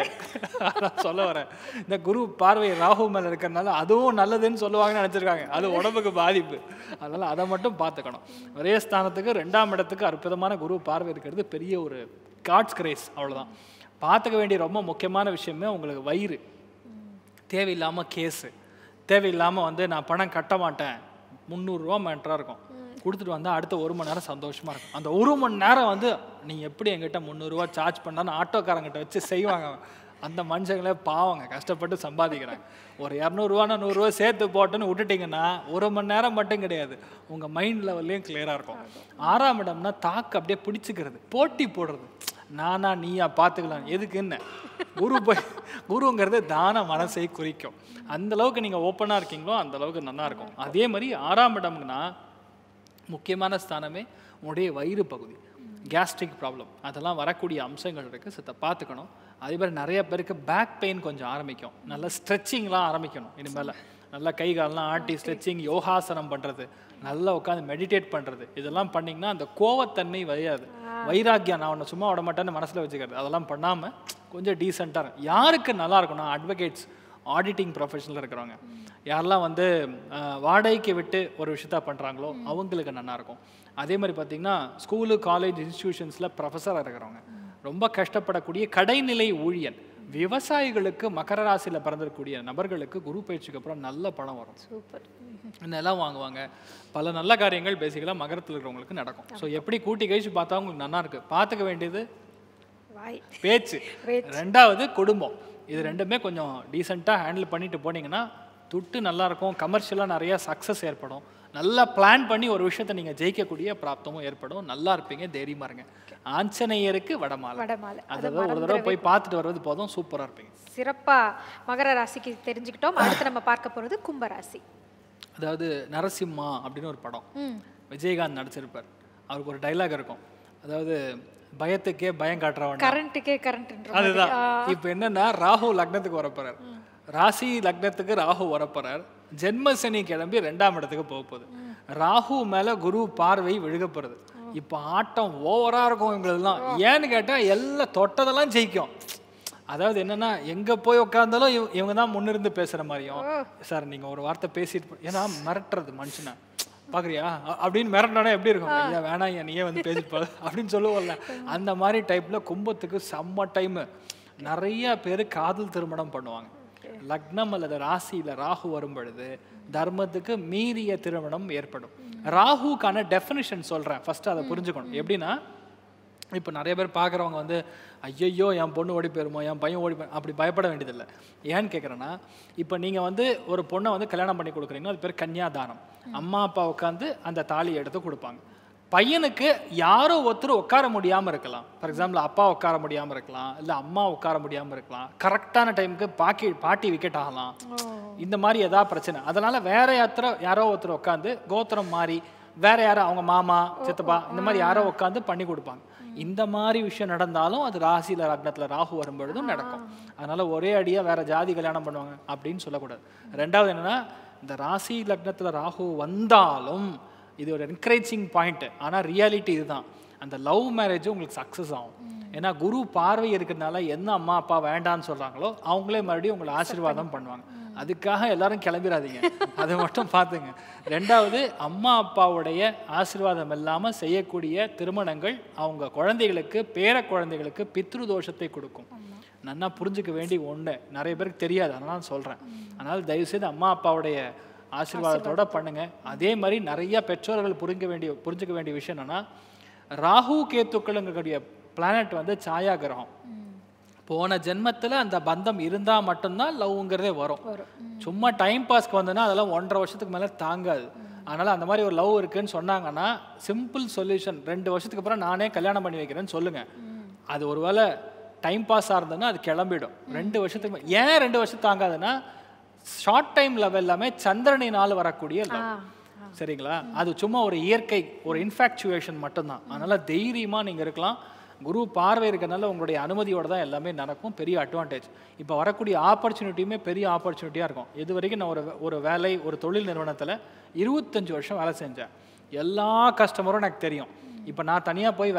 அதான் சொல்ல வரேன். இந்த குரு பார்வை ராகு மேலே இருக்கிறதுனால அதுவும் நல்லதுன்னு சொல்லுவாங்கன்னு நினச்சிருக்காங்க. அது உடம்புக்கு பாதிப்பு. அதனால் அதை மட்டும் பார்த்துக்கணும். ஒரே ஸ்தானத்துக்கு 2ஆம் இடத்துக்கு அற்புதமான குரு பார்வை இருக்கிறது பெரிய ஒரு காட்ஸ் கிரேஸ். அவ்வளோதான். பார்த்துக்க வேண்டிய ரொம்ப முக்கியமான விஷயமே உங்களுக்கு வயிறு. தேவையில்லாமல் கேஸு, தேவையில்லாமல் வந்து நான் பணம் கட்ட மாட்டேன், 300 ரூபா மேட்டராக இருக்கும், கொடுத்துட்டு வந்தால் அடுத்த 1 மணி நேரம் சந்தோஷமாக இருக்கும். அந்த 1 மணி நேரம் வந்து நீங்கள் எப்படி எங்கிட்ட 300 ரூபா சார்ஜ் பண்ணான்னு ஆட்டோக்காரங்கிட்ட வச்சு செய்வாங்க. அந்த மனுஷங்களே பாவங்க, கஷ்டப்பட்டு சம்பாதிக்கிறாங்க. ஒரு 200 ரூபானா 100 ரூபா சேர்த்து போட்டுன்னு விட்டுட்டிங்கன்னா 1 மணி நேரம் மட்டும் கிடையாது, உங்கள் மைண்ட் லெவல்லையும் கிளியராக இருக்கும். 6ஆம் இடம்னா தாக்கு அப்படியே பிடிச்சிக்கிறது, போட்டி போடுறது. நானா நீயா பார்த்துக்கலாம் எதுக்கு என்ன குருங்கிறது தான மனசை குறிக்கும். அந்த அளவுக்கு நீங்கள் ஓப்பனாக இருக்கீங்களோ அந்த அளவுக்கு நல்லா இருக்கும். அதே மாதிரி 6ஆம் இடம்னா முக்கியமான ஸ்தானமே உங்களுடைய வயிறு பகுதி, கேஸ்ட்ரிக் ப்ராப்ளம் அதெல்லாம் வரக்கூடிய அம்சங்கள் இருக்குது. சித்த பார்த்துக்கணும். அதே மாதிரி நிறைய பேருக்கு பேக் பெயின் கொஞ்சம் ஆரம்பிக்கும். நல்லா ஸ்ட்ரெச்சிங்லாம் ஆரம்பிக்கணும். இனிமேல் நல்லா கை காலெலாம் ஆட்டி ஸ்ட்ரெச்சிங், யோகாசனம் பண்ணுறது, நல்லா உட்காந்து மெடிடேட் பண்ணுறது, இதெல்லாம் பண்ணிங்கன்னா அந்த கோவத்தன்மை வரையாது. வைராக்கியம் நான் ஒன்று சும்மா விட மாட்டேன்னு மனசில் வச்சுக்கிறது அதெல்லாம் பண்ணாமல் கொஞ்சம் டீசெண்டாக இருக்கும். யாருக்கு நல்லா இருக்கும்னா அட்வொகேட்ஸ், ஆடிட்டிங் ப்ரொஃபஷனில் இருக்கிறவங்க, யாரெல்லாம் வந்து வாடகைக்கு விட்டு ஒரு விஷயத்த பண்ணுறாங்களோ அவங்களுக்கு நல்லாயிருக்கும். அதே மாதிரி பார்த்திங்கன்னா ஸ்கூலு காலேஜ் இன்ஸ்டிடியூஷன்ஸில் ப்ரொஃபஸராக இருக்கிறவங்க, ரொம்ப கஷ்டப்படக்கூடிய கடைநிலை ஊழியன், விவசாயிகளுக்கு, மகர ராசியில் பிறந்திருக்கக்கூடிய நபர்களுக்கு குரு பயிற்சிக்கு அப்புறம் நல்ல பணம் வரும். சூப்பர். நிலம் வாங்குவாங்க. பல நல்ல காரியங்கள் பேசிக்கலாக மகரத்தில் இருக்கிறவங்களுக்கு நடக்கும். ஸோ எப்படி கூட்டி கழிச்சு பார்த்தா உங்களுக்கு நல்லா இருக்குது. பார்த்துக்க வேண்டியது பேச்சு, ரெண்டாவது குடும்பம். இது ரெண்டுமே கொஞ்சம் டீசெண்டாக ஹேண்டில் பண்ணிட்டு போனீங்கன்னா துட்டு நல்லாயிருக்கும். கமர்ஷியலாக நிறையா சக்ஸஸ் ஏற்படும். நல்லா பிளான் பண்ணி ஒரு விஷயத்தை நீங்கள் ஜெயிக்கக்கூடிய பிராப்தமும் ஏற்படும். நல்லா இருப்பீங்க, தைரியமாக இருங்க. ஆஞ்சநேயருக்கு வடமாலை, அதை ஒரு தடவை போய் பார்த்துட்டு வருவது போதும், சூப்பராக இருப்பீங்க. சிறப்பாக மகர ராசிக்கு தெரிஞ்சுக்கிட்டோம். அடுத்து நம்ம பார்க்க போகிறது கும்பராசி. அதாவது நரசிம்மா அப்படின்னு ஒரு படம், விஜயகாந்த் நடிச்சிருப்பார். அவருக்கு ஒரு டைலாக் இருக்கும், அதாவது பயத்துக்கே பயம் காட்டுறவன் கரண்ட்டுக்கே கரண்ட். அதுதான். இப்போ என்னன்னா ராகு லக்னத்துக்கு வரப்போறார், ராசி லக்னத்துக்கு ராகு வரப்போறார். ஜென்ம சனி கிளம்பி 2ஆம் இடத்துக்கு போக போகுது. ராகு மேல குரு பார்வை விழுகப்படுது. இப்போ ஆட்டம் ஓவரா இருக்கும் இவங்களெல்லாம். ஏன்னு கேட்டால் எல்லாம் தொட்டதெல்லாம் ஜெயிக்கும். அதாவது என்னன்னா எங்கே போய் உட்காந்தாலும் இவங்க தான் முன்னிருந்து பேசுகிற மாதிரியும், சார் நீங்கள் ஒரு வார்த்தை பேசிட்டு, ஏன்னா மிரட்டுறது மனுஷனை பார்க்குறியா அப்படின்னு மிரட்டினா எப்படி இருக்கும், ஐயா வேணாம் ஐயா நீயே வந்து பேசிட்டு போல அப்படின்னு சொல்லுவோம்ல, அந்த மாதிரி டைப்பில் கும்பத்துக்கு செம்ம டைமு. நிறைய பேர் காதல் திருமணம் பண்ணுவாங்க. லக்னம் அல்லது ராசியில் ராகு வரும் பொழுது தர்மத்துக்கு மீறிய திருமணம் ஏற்படும். ராகுக்கான டெஃபினிஷன் சொல்கிறேன், ஃபஸ்ட்டு அதை புரிஞ்சுக்கணும். எப்படின்னா இப்போ நிறைய பேர் பார்க்குறவங்க வந்து ஐயையோ என் பொண்ணு ஓடி போயிருமோ, என் பையன் ஓடி போய், அப்படி பயப்பட வேண்டியதில்லை. ஏன்னு கேட்குறேன்னா, இப்போ நீங்கள் வந்து ஒரு பொண்ணை வந்து கல்யாணம் பண்ணி கொடுக்குறீங்கன்னா அது பேர் கன்னியாதானம். அம்மா அப்பா உட்காந்து அந்த தாலியை எடுத்து கொடுப்பாங்க. பையனுக்கு யாரோ ஒருத்தர் உட்கார முடியாமல் இருக்கலாம். ஃபார் எக்ஸாம்பிள் அப்பா உட்கார முடியாமல் இருக்கலாம், இல்லை அம்மா உட்கார முடியாமல் இருக்கலாம், கரெக்டான டைமுக்கு பாட்டி விக்கெட் ஆகலாம், இந்த மாதிரி ஏதாவது பிரச்சனை. அதனால் வேற யாரோ ஒருத்தர் உட்காந்து கோத்திரம் மாறி வேற யாரோ அவங்க மாமா சித்தப்பா இந்த மாதிரி யாரோ உட்காந்து பண்ணி கொடுப்பாங்க. இந்த மாதிரி விஷயம் நடந்தாலும் அது ராசியில் லக்னத்தில் ராகு வரும்பொழுதும் நடக்கும். அதனால் ஒரே அடியாக வேற ஜாதி கல்யாணம் பண்ணுவாங்க அப்படின்னு சொல்லக்கூடாது. ரெண்டாவது என்னென்னா, இந்த ராசி லக்னத்தில் ராகு வந்தாலும் இது ஒரு என்கரேஜிங் பாயிண்ட்டு. ஆனால் ரியாலிட்டி இதுதான், அந்த லவ் மேரேஜும் உங்களுக்கு சக்ஸஸ் ஆகும். ஏன்னா குரு பார்வை இருக்கிறதுனால என்ன அம்மா அப்பா வேண்டான்னு சொல்கிறாங்களோ அவங்களே மறுபடியும் உங்களை ஆசீர்வாதம் பண்ணுவாங்க. அதுக்காக எல்லாரும் கிளம்பிடாதீங்க, அதை மட்டும் பார்த்துங்க. ரெண்டாவது, அம்மா அப்பாவுடைய ஆசீர்வாதம் இல்லாமல் செய்யக்கூடிய திருமணங்கள் அவங்க குழந்தைகளுக்கு, பேர குழந்தைகளுக்கு பித்ரு தோஷத்தை கொடுக்கும். நல்லா புரிஞ்சுக்க வேண்டிய ஒன்று, நிறைய பேருக்கு தெரியாது, அதனால் சொல்கிறேன். அதனால் தயவுசெய்து அம்மா அப்பாவுடைய ஆசீர்வாதத்தோடு பண்ணுங்க. அதே மாதிரி நிறைய பெற்றோர்கள் புரிஞ்சுக்க வேண்டிய விஷயம் என்னென்னா, ராகு கேத்துக்கள்ங்கக்கூடிய பிளானட் வந்து சாயா கிரகம். போன ஜென்மத்தில் அந்த பந்தம் இருந்தால் மட்டும்தான் லவ்ங்கிறதே வரும். சும்மா டைம் பாஸ்க்கு வந்தோன்னா அதெல்லாம் 1.5 வருஷத்துக்கு மேலே தாங்காது. அதனால் அந்த மாதிரி ஒரு லவ் இருக்குதுன்னு சொன்னாங்கன்னா சிம்பிள் சொல்யூஷன், 2 வருஷத்துக்கு அப்புறம் நானே கல்யாணம் பண்ணி வைக்கிறேன்னு சொல்லுங்கள். அது ஒரு வேளை டைம் பாஸாக இருந்ததுன்னா அது கிளம்பிடும். 2 வருஷத்துக்கு ஏன் 2 வருஷம் தாங்காதுன்னா, ஷார்ட் டைம் லவ் எல்லாமே சந்திரனினால் வரக்கூடிய லவ், சரிங்களா? அது சும்மா ஒரு இயற்கை, ஒரு இன்ஃபேக்சுவேஷன் மட்டும்தான். அதனால் தைரியமாக நீங்கள் இருக்கலாம். குரு பார்வை இருக்கிறதுனால உங்களுடைய அனுமதியோடு தான் எல்லாமே நடக்கும். பெரிய அட்வான்டேஜ். இப்போ வரக்கூடிய ஆப்பர்ச்சுனிட்டியுமே பெரிய ஆப்பர்ச்சுனிட்டியாக இருக்கும். இது வரைக்கும் நான் ஒரு வேலை, ஒரு தொழில் நிறுவனத்தில் 25 வருஷம் வேலை செஞ்சேன். எல்லா கஸ்டமரும் எனக்கு தெரியும். இப்போ நான் தனியாக போய்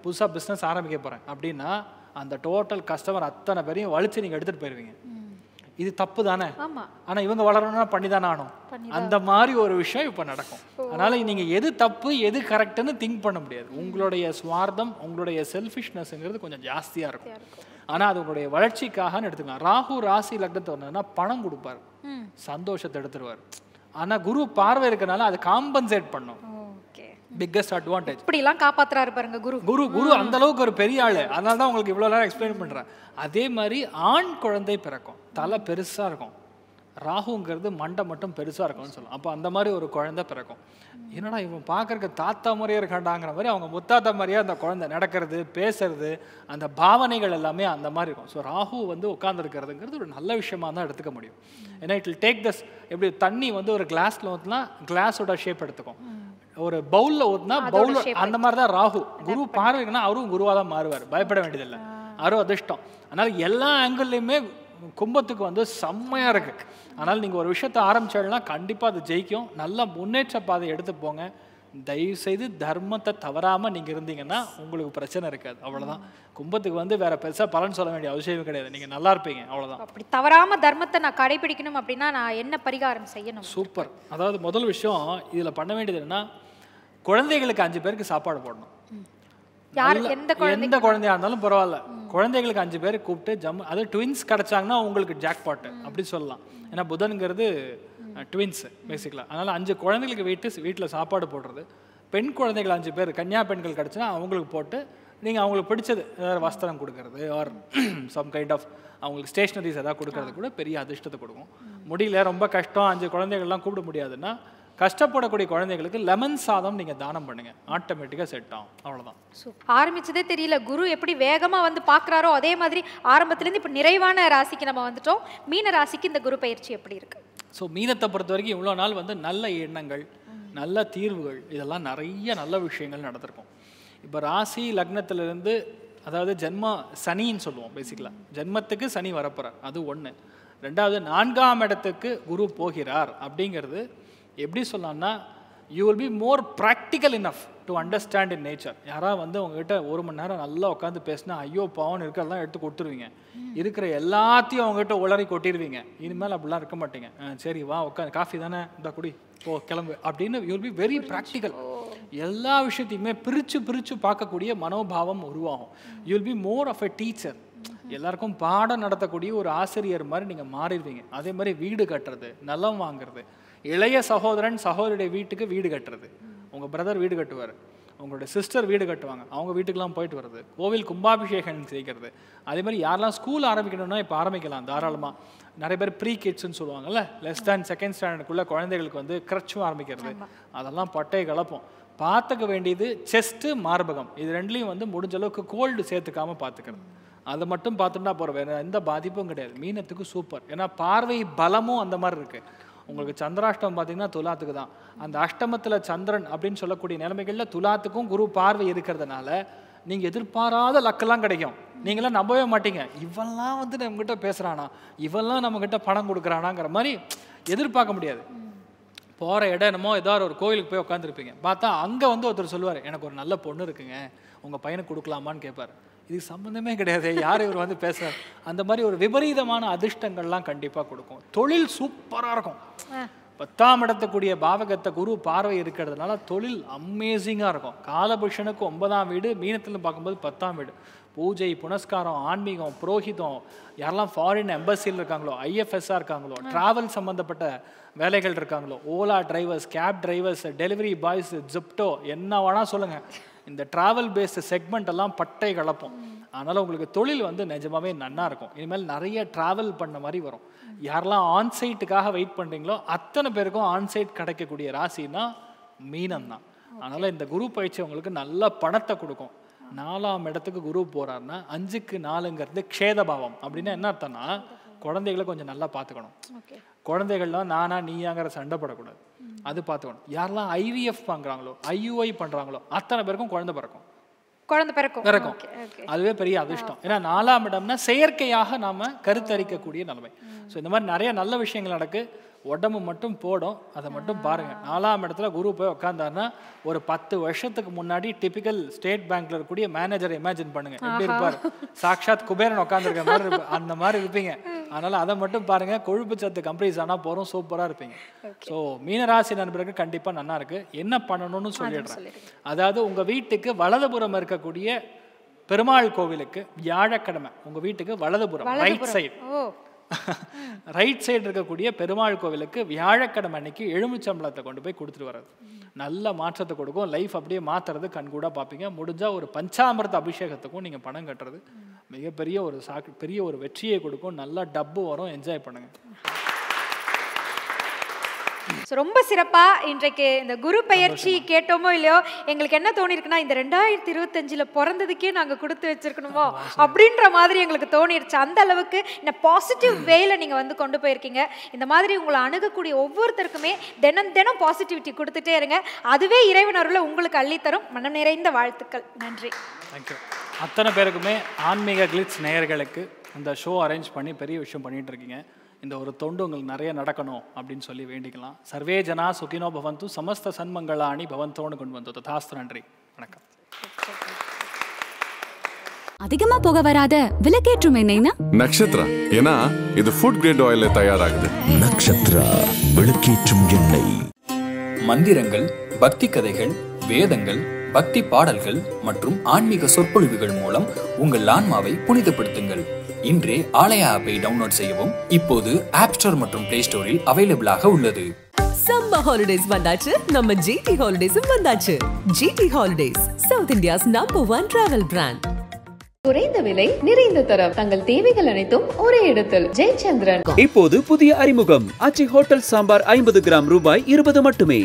புதுசாக பிஸ்னஸ் ஆரம்பிக்க போகிறேன் அப்படின்னா அந்த டோட்டல் கஸ்டமர் அத்தனை பேரையும் வலிச்சு நீங்கள் எடுத்துகிட்டு போயிடுவீங்க. இது தப்பு தானே? ஆனால் இவங்க வளரணும்னா பண்ணி தானே ஆகணும். அந்த மாதிரி ஒரு விஷயம் இப்போ நடக்கும். அதனால் நீங்கள் எது தப்பு எது கரெக்டுன்னு திங்க் பண்ண முடியாது. உங்களுடைய சுவார்த்தம், உங்களுடைய செல்ஃபிஷ்னஸ்ங்கிறது கொஞ்சம் ஜாஸ்தியாக இருக்கும். ஆனால் அது உங்களுடைய வளர்ச்சிக்காகன்னு எடுத்துக்கலாம். ராகு ராசி லக்னத்தை வந்ததுன்னா பணம் கொடுப்பார், சந்தோஷத்தை எடுத்துருவார். ஆனால் குரு பார்வை இருக்கனால அது காம்பன்சேட் பண்ணும். Biggest advantage. இப்படிலாம் காப்பாத்துறாரு பாருங்க குரு. குரு அந்த அளவுக்கு ஒரு பெரிய ஆளு. அதனால தான் உங்களுக்கு இவ்வளோ நேரம் எக்ஸ்பிளைன் பண்ணுறேன். அதே மாதிரி ஆண் குழந்தை பிறக்கும், தலை பெருசாக இருக்கும். ராகுங்கிறது மண்டை மட்டும் பெருசாக இருக்கும்னு சொல்லலாம். அப்போ அந்த மாதிரி ஒரு குழந்தை பிறக்கும். என்னடா இவன் பார்க்கறக்கு தாத்தா மாதிரியே இருக்காண்டாங்கிற மாதிரி அவங்க முத்தாத்தா மாதிரியே அந்த குழந்தை நடக்கிறது, பேசுறது, அந்த பாவனைகள் எல்லாமே அந்த மாதிரி இருக்கும். ஸோ ராகு வந்து உட்காந்துருக்கிறதுங்கிறது ஒரு நல்ல விஷயமா தான் எடுத்துக்க முடியும். ஏன்னா இட் வில் டேக் தஸ், எப்படி தண்ணி வந்து ஒரு கிளாஸில் ஊற்றினா கிளாஸோட ஷேப் எடுத்துக்கும், ஒரு பவுலில் ஊற்றினா பவுல், அந்த மாதிரி தான் ராகு. குரு பார்வைக்குன்னா அவரும் குருவாக தான் மாறுவார், பயப்பட வேண்டியதில்லை, அவரும் அதிர்ஷ்டம். அதனால் எல்லா ஆங்கிள்லையுமே கும்பத்துக்கு வந்து செம்மையாக இருக்குது. அதனால் நீங்கள் ஒரு விஷயத்தை ஆரம்பிச்சோம்னா கண்டிப்பாக அது ஜெயிக்கும். நல்ல முன்னேற்ற பாதை எடுத்து போங்க. தயவுசெய்து தர்மத்தை தவறாமல் நீங்கள் இருந்தீங்கன்னா உங்களுக்கு பிரச்சனை இருக்காது. அவ்வளோதான். கும்பத்துக்கு வந்து வேறு பெருசாக பலன் சொல்ல வேண்டிய அவசியமே கிடையாது. நீங்கள் நல்லா இருப்பீங்க, அவ்வளோதான். அப்படி தவறாமல் தர்மத்தை நான் கடைபிடிக்கணும் அப்படின்னா நான் என்ன பரிகாரம் செய்யணும்? சூப்பர். அதாவது முதல் விஷயம் இதில் பண்ண வேண்டியது என்னன்னா, குழந்தைகளுக்கு 5 பேருக்கு சாப்பாடு போடணும். எந்த குழந்தையா இருந்தாலும் பரவாயில்ல, குழந்தைகளுக்கு 5 பேர் கூப்பிட்டு அது ட்வின்ஸ் கிடைச்சாங்கன்னா உங்களுக்கு ஜாக்பாட் அப்படி சொல்லலாம். ஏன்னா புதன்கிறது ட்வின்ஸ் பேசிக்கலாம். அதனால் 5 குழந்தைகளுக்கு வீட்டில் சாப்பாடு போடுறது. பெண் குழந்தைகள் 5 பேர் கன்னியா பெண்கள் கிடச்சுன்னா அவங்களுக்கு போட்டு நீங்கள் அவங்களுக்கு பிடிச்சது ஏதாவது வஸ்திரம் கொடுக்கறது ஆர் சம் கைண்ட் ஆஃப் அவங்களுக்கு ஸ்டேஷ்னரிஸ் எதாவது கொடுக்கறது கூட பெரிய அதிர்ஷ்டத்தை கொடுக்கும். முடியல, ரொம்ப கஷ்டம், 5 குழந்தைகள்லாம் கூப்பிட முடியாதுன்னா கஷ்டப்படக்கூடிய குழந்தைகளுக்கு லெமன் சாதம் நீங்கள் தானம் பண்ணுங்க, ஆட்டோமேட்டிக்காக செட் ஆகும். அவ்வளோதான். ஆரம்பிச்சதே தெரியல, குரு எப்படி வேகமாக வந்து பார்க்குறாரோ அதே மாதிரி ஆரம்பத்துலேருந்து இப்போ நிறைவான ராசிக்கு நம்ம வந்துட்டோம். மீன ராசிக்கு இந்த குரு பயிற்சி எப்படி இருக்கு? ஸோ மீனத்தை பொறுத்த வரைக்கும் இவ்வளோ நாள் வந்து நல்ல எண்ணங்கள், நல்ல தீர்வுகள், இதெல்லாம் நிறைய நல்ல விஷயங்கள் நடந்திருக்கும். இப்போ ராசி லக்னத்திலிருந்து, அதாவது ஜென்ம சனின்னு சொல்லுவோம் பேசிக்கலாம், ஜென்மத்துக்கு சனி வரப்போகிறார், அது ஒன்று. ரெண்டாவது 4ஆம் இடத்துக்கு குரு போகிறார். அப்படிங்கிறது எப்படி சொல்லலாம்னா, you will be more practical enough to understand in nature. யாராவது வந்து உங்ககிட்ட 1 மணி நேரம் நல்லா உட்காந்து பேசினா ஐயோ பாவன் இருக்கிறதெல்லாம் எடுத்து கொடுத்துருவீங்க, இருக்கிற எல்லாத்தையும் அவங்ககிட்ட உளறி கொட்டிடுவீங்க. இனிமேல் அப்படிலாம் இருக்க மாட்டீங்க. சரி வா உட்காந்து, காஃபி தானே இந்த குடி, போ கிளம்பு அப்படின்னு. You will be very practical. எல்லா விஷயத்தையுமே பிரித்து பார்க்கக்கூடிய மனோபாவம் உருவாகும். You will be more of a teacher. எல்லாருக்கும் பாடம் நடத்தக்கூடிய ஒரு ஆசிரியர் மாதிரி நீங்கள் மாறிடுவீங்க. அதே மாதிரி வீடு கட்டுறது, நிலம் வாங்குறது, இளைய சகோதரன் சகோதரியுடைய வீட்டுக்கு வீடு கட்டுறது, உங்கள் பிரதர் வீடு கட்டுவார், உங்களுடைய சிஸ்டர் வீடு கட்டுவாங்க, அவங்க வீட்டுக்கெலாம் போயிட்டு வர்றது, கோவில் கும்பாபிஷேகம் செய்கிறது. அதே மாதிரி யாரெல்லாம் ஸ்கூல் ஆரம்பிக்கணும்னா இப்போ ஆரம்பிக்கலாம் தாராளமாக. நிறைய பேர் ப்ரீ கிட்ஸ்ன்னு சொல்லுவாங்கல்ல, லெஸ் தேன் 2nd ஸ்டாண்டர்டுக்குள்ளே குழந்தைகளுக்கு வந்து க்ரச்சும் ஆரம்பிக்கிறது, அதெல்லாம் பட்டை கலப்போம். பார்த்துக்க வேண்டியது செஸ்ட்டு, மார்பகம், இது ரெண்டுலேயும் வந்து முடிஞ்ச அளவுக்கு கோல்டு சேர்த்துக்காமல் பார்த்துக்கிறது. அதை மட்டும் பார்த்துட்டா போகிறோம், வேறு எந்த பாதிப்பும் கிடையாது. மீனத்துக்கு சூப்பர். ஏன்னா பார்வை பலமும் அந்த மாதிரி இருக்குது. உங்களுக்கு சந்திராஷ்டமம் பார்த்தீங்கன்னா துலாத்துக்கு தான். அந்த அஷ்டமத்தில் சந்திரன் அப்படின்னு சொல்லக்கூடிய நிலைமைகளில் துலாத்துக்கும் குரு பார்வை இருக்கிறதுனால நீங்கள் எதிர்பாராத லக்கெல்லாம் கிடைக்கும். நீங்களாம் நம்பவே மாட்டீங்க, இவெல்லாம் வந்து நம்மகிட்ட பேசுகிறானா, இவெல்லாம் நம்மக்கிட்ட பணம் கொடுக்குறானாங்கிற மாதிரி எதிர்பார்க்க முடியாது. போகிற இடம் என்னமோ ஏதாவது ஒரு கோயிலுக்கு போய் உட்காந்துருப்பீங்க, பார்த்தா அங்கே வந்து ஒருத்தர் சொல்லுவார், எனக்கு ஒரு நல்ல பொண்ணு இருக்குங்க, உங்கள் பையனுக்கு கொடுக்கலாமான்னு கேட்பார். இதுக்கு சம்மந்தமே கிடையாது, யார் இவர் வந்து பேசுகிறார். அந்த மாதிரி ஒரு விபரீதமான அதிர்ஷ்டங்கள்லாம் கண்டிப்பாக கொடுக்கும். தொழில் சூப்பராக இருக்கும். 10ஆம் இடத்துக்குரிய பாவகத்தை குரு பார்வை இருக்கிறதுனால தொழில் அமேசிங்காக இருக்கும். காலபுருஷனுக்கு 9ஆம் வீடு, மீனத்தில் பார்க்கும்போது 10ஆம் வீடு. பூஜை, புனஸ்காரம், ஆன்மீகம், புரோஹிதம், யாரெல்லாம் ஃபாரின் எம்பசியில் இருக்காங்களோ, ஐஎஃப்எஸ்ஆர் இருக்காங்களோ, ட்ராவல் சம்மந்தப்பட்ட வேலைகள் இருக்காங்களோ, Ola drivers, cab drivers, delivery boys, Zepto, என்ன வேணால் சொல்லுங்கள், இந்த ட்ராவல் பேஸ்டு செக்மெண்ட் எல்லாம் பட்டை கலப்போம். அதனால் உங்களுக்கு தொழில் வந்து நிஜமாகவே நன்னா இருக்கும். இனிமேல் நிறைய ட்ராவல் பண்ண மாதிரி வரும். யாரெல்லாம் ஆன்சைட்டுக்காக வெயிட் பண்ணுறீங்களோ அத்தனை பேருக்கும் ஆன்சைட் கிடைக்கக்கூடிய ராசின்னா மீனம் தான். அதனால் இந்த குரு பயிற்சி உங்களுக்கு நல்ல பணத்தை கொடுக்கும். 4ஆம் இடத்துக்கு குரு போகிறாருன்னா 5க்கு 4ங்கிறது க்ஷேதபாவம். அப்படின்னா என்ன அர்த்தம்னா, குழந்தைகளை கொஞ்சம் நல்லா பார்த்துக்கணும். குழந்தைகள்லாம் நானா நீயாங்கிற சண்டை படக்கூடாது, அது பார்த்துக்கணும். யாரெல்லாம் ஐவிஎஃப் பண்ணுறாங்களோ, ஐயுஐ பண்ணுறாங்களோ அத்தனை பேருக்கும் குழந்தை பிறக்கும். அதுவே பெரிய அதிர்ஷ்டம். ஏன்னா 4ஆம் இடம்னா செயற்கையாக நாம கருத்தரிக்கக்கூடிய நிலைமை. ஸோ இந்த மாதிரி நிறைய நல்ல விஷயங்கள் நடக்கு. உடம்பு மட்டும் போடும், அதை மட்டும் பாருங்க. 4ஆம் இடத்துல குரு போய் உட்காந்தாருன்னா ஒரு 10 வருஷத்துக்கு முன்னாடி டிபிக்கல் ஸ்டேட் பேங்க்ல இருக்கக்கூடிய மேனேஜரை இமேஜின் பண்ணுங்க, எப்படி இருப்பார். சாக்ஷாத் குபேரன் உட்காந்துருக்க மாதிரி அந்த மாதிரி இருப்பீங்க. அதனால அதை மட்டும் பாருங்க. கொழுப்பு சத்து கம்ப்ரீஸ் ஆனால் போகிறோம், சூப்பராக இருப்பீங்க. ஸோ மீனராசி நண்பருக்கு கண்டிப்பாக நல்லா இருக்கு. என்ன பண்ணணும்னு சொல்லிடுறேன். அதாவது உங்க வீட்டுக்கு வலதுபுறம் இருக்கக்கூடிய பெருமாள் கோவிலுக்கு வியாழக்கிழமை உங்க வீட்டுக்கு வலதுபுறம் ரைட் சைடு இருக்கக்கூடிய பெருமாள் கோவிலுக்கு வியாழக்கிழமை அன்னைக்கு எலுமிச்சம்பழத்தை கொண்டு போய் கொடுத்துட்டு வர்றது நல்ல மாற்றத்தை கொடுக்கும். லைஃப் அப்படியே மாற்றுறது கண்கூட பார்ப்பீங்க. முடிஞ்சால் ஒரு பஞ்சாமிர்த அபிஷேகத்துக்கும் நீங்கள் பணம் கட்டுறது மிகப்பெரிய ஒரு பெரிய ஒரு வெற்றியை கொடுக்கும். நல்லா டப்பு வரும், என்ஜாய் பண்ணுங்க. ஸோ ரொம்ப சிறப்பாக இன்றைக்கு இந்த குரு பெயர்ச்சி கேட்டோமோ இல்லையோ, எங்களுக்கு என்ன தோணிருக்குன்னா, இந்த 2025 பிறந்ததுக்கே நாங்கள் கொடுத்து வச்சிருக்கணுமோ அப்படின்ற மாதிரி எங்களுக்கு தோணிருச்சு. அந்த அளவுக்கு இந்த பாசிட்டிவ் வேல நீங்கள் வந்து கொண்டு போயிருக்கீங்க. இந்த மாதிரி உங்களை அணுகக்கூடிய ஒவ்வொருத்தருக்குமே தினம் தினம் பாசிட்டிவிட்டி கொடுத்துட்டே இருங்க. அதுவே இறைவன் அருளை உங்களுக்கு அள்ளித்தரும். மனம் நிறைந்த வாழ்த்துக்கள். நன்றி. தேங்க்யூ. அத்தனை பேருக்குமே ஆன்மீக கிளிட்ஸ் நேயர்களுக்கு இந்த ஷோ அரேஞ்ச் பண்ணி பெரிய விஷயம் பண்ணிட்டு இருக்கீங்க. இந்த ஒரு தொண்டு உங்களுக்கு நிறைய நடக்கணும் அப்படின்னு சொல்லி வேண்டிக்கலாம். சர்வே ஜனா சுகினோ பவந்து சமஸ்த சன்மங்களாணி பவந்தோன்னு கொண்டு வந்து ததாஸ்து. நன்றி, வணக்கம். அதிகமா புகை வராத விளக்கேற்றும் எண்ணெய்னா நக்ஷத்ரா. ஏன்னா இது ஃபுட் கிரேட் ஆயில்ல தயாராகுது. நக்ஷத்ரா விளக்கேற்றும் எண்ணெய். மந்திரங்கள், பக்தி கதைகள், வேதங்கள், பக்தி பாடல்கள் மற்றும் ஆன்மீக சொற்பொழிவுகள் மூலம் உங்கள் ஆன்மாவை புனிதப்படுத்துங்கள். இன்றே ஆலயா ஆப்பை டவுன்லோட் செய்யவும். இப்போது ஆப் ஸ்டோர் மற்றும் பிளே ஸ்டோரில் அவைலபிளாக உள்ளது. சம்மர் ஹாலிடேஸ் வந்தாச்சு, நம்ம ஜிடி ஹாலிடேஸும் வந்தாச்சு. GT holidays, South India's #1 travel brand. குறைந்த விலை நிறைந்த தரம், தங்கள் தேவைகள் அனைத்தும் ஒரே இடத்தில். ஜெயச்சந்திரன். இப்போது புதிய அறிமுகம் ஆச்சி ஹோட்டல் சாம்பார் 50 கிராம் ரூபாய் 20 மட்டுமே.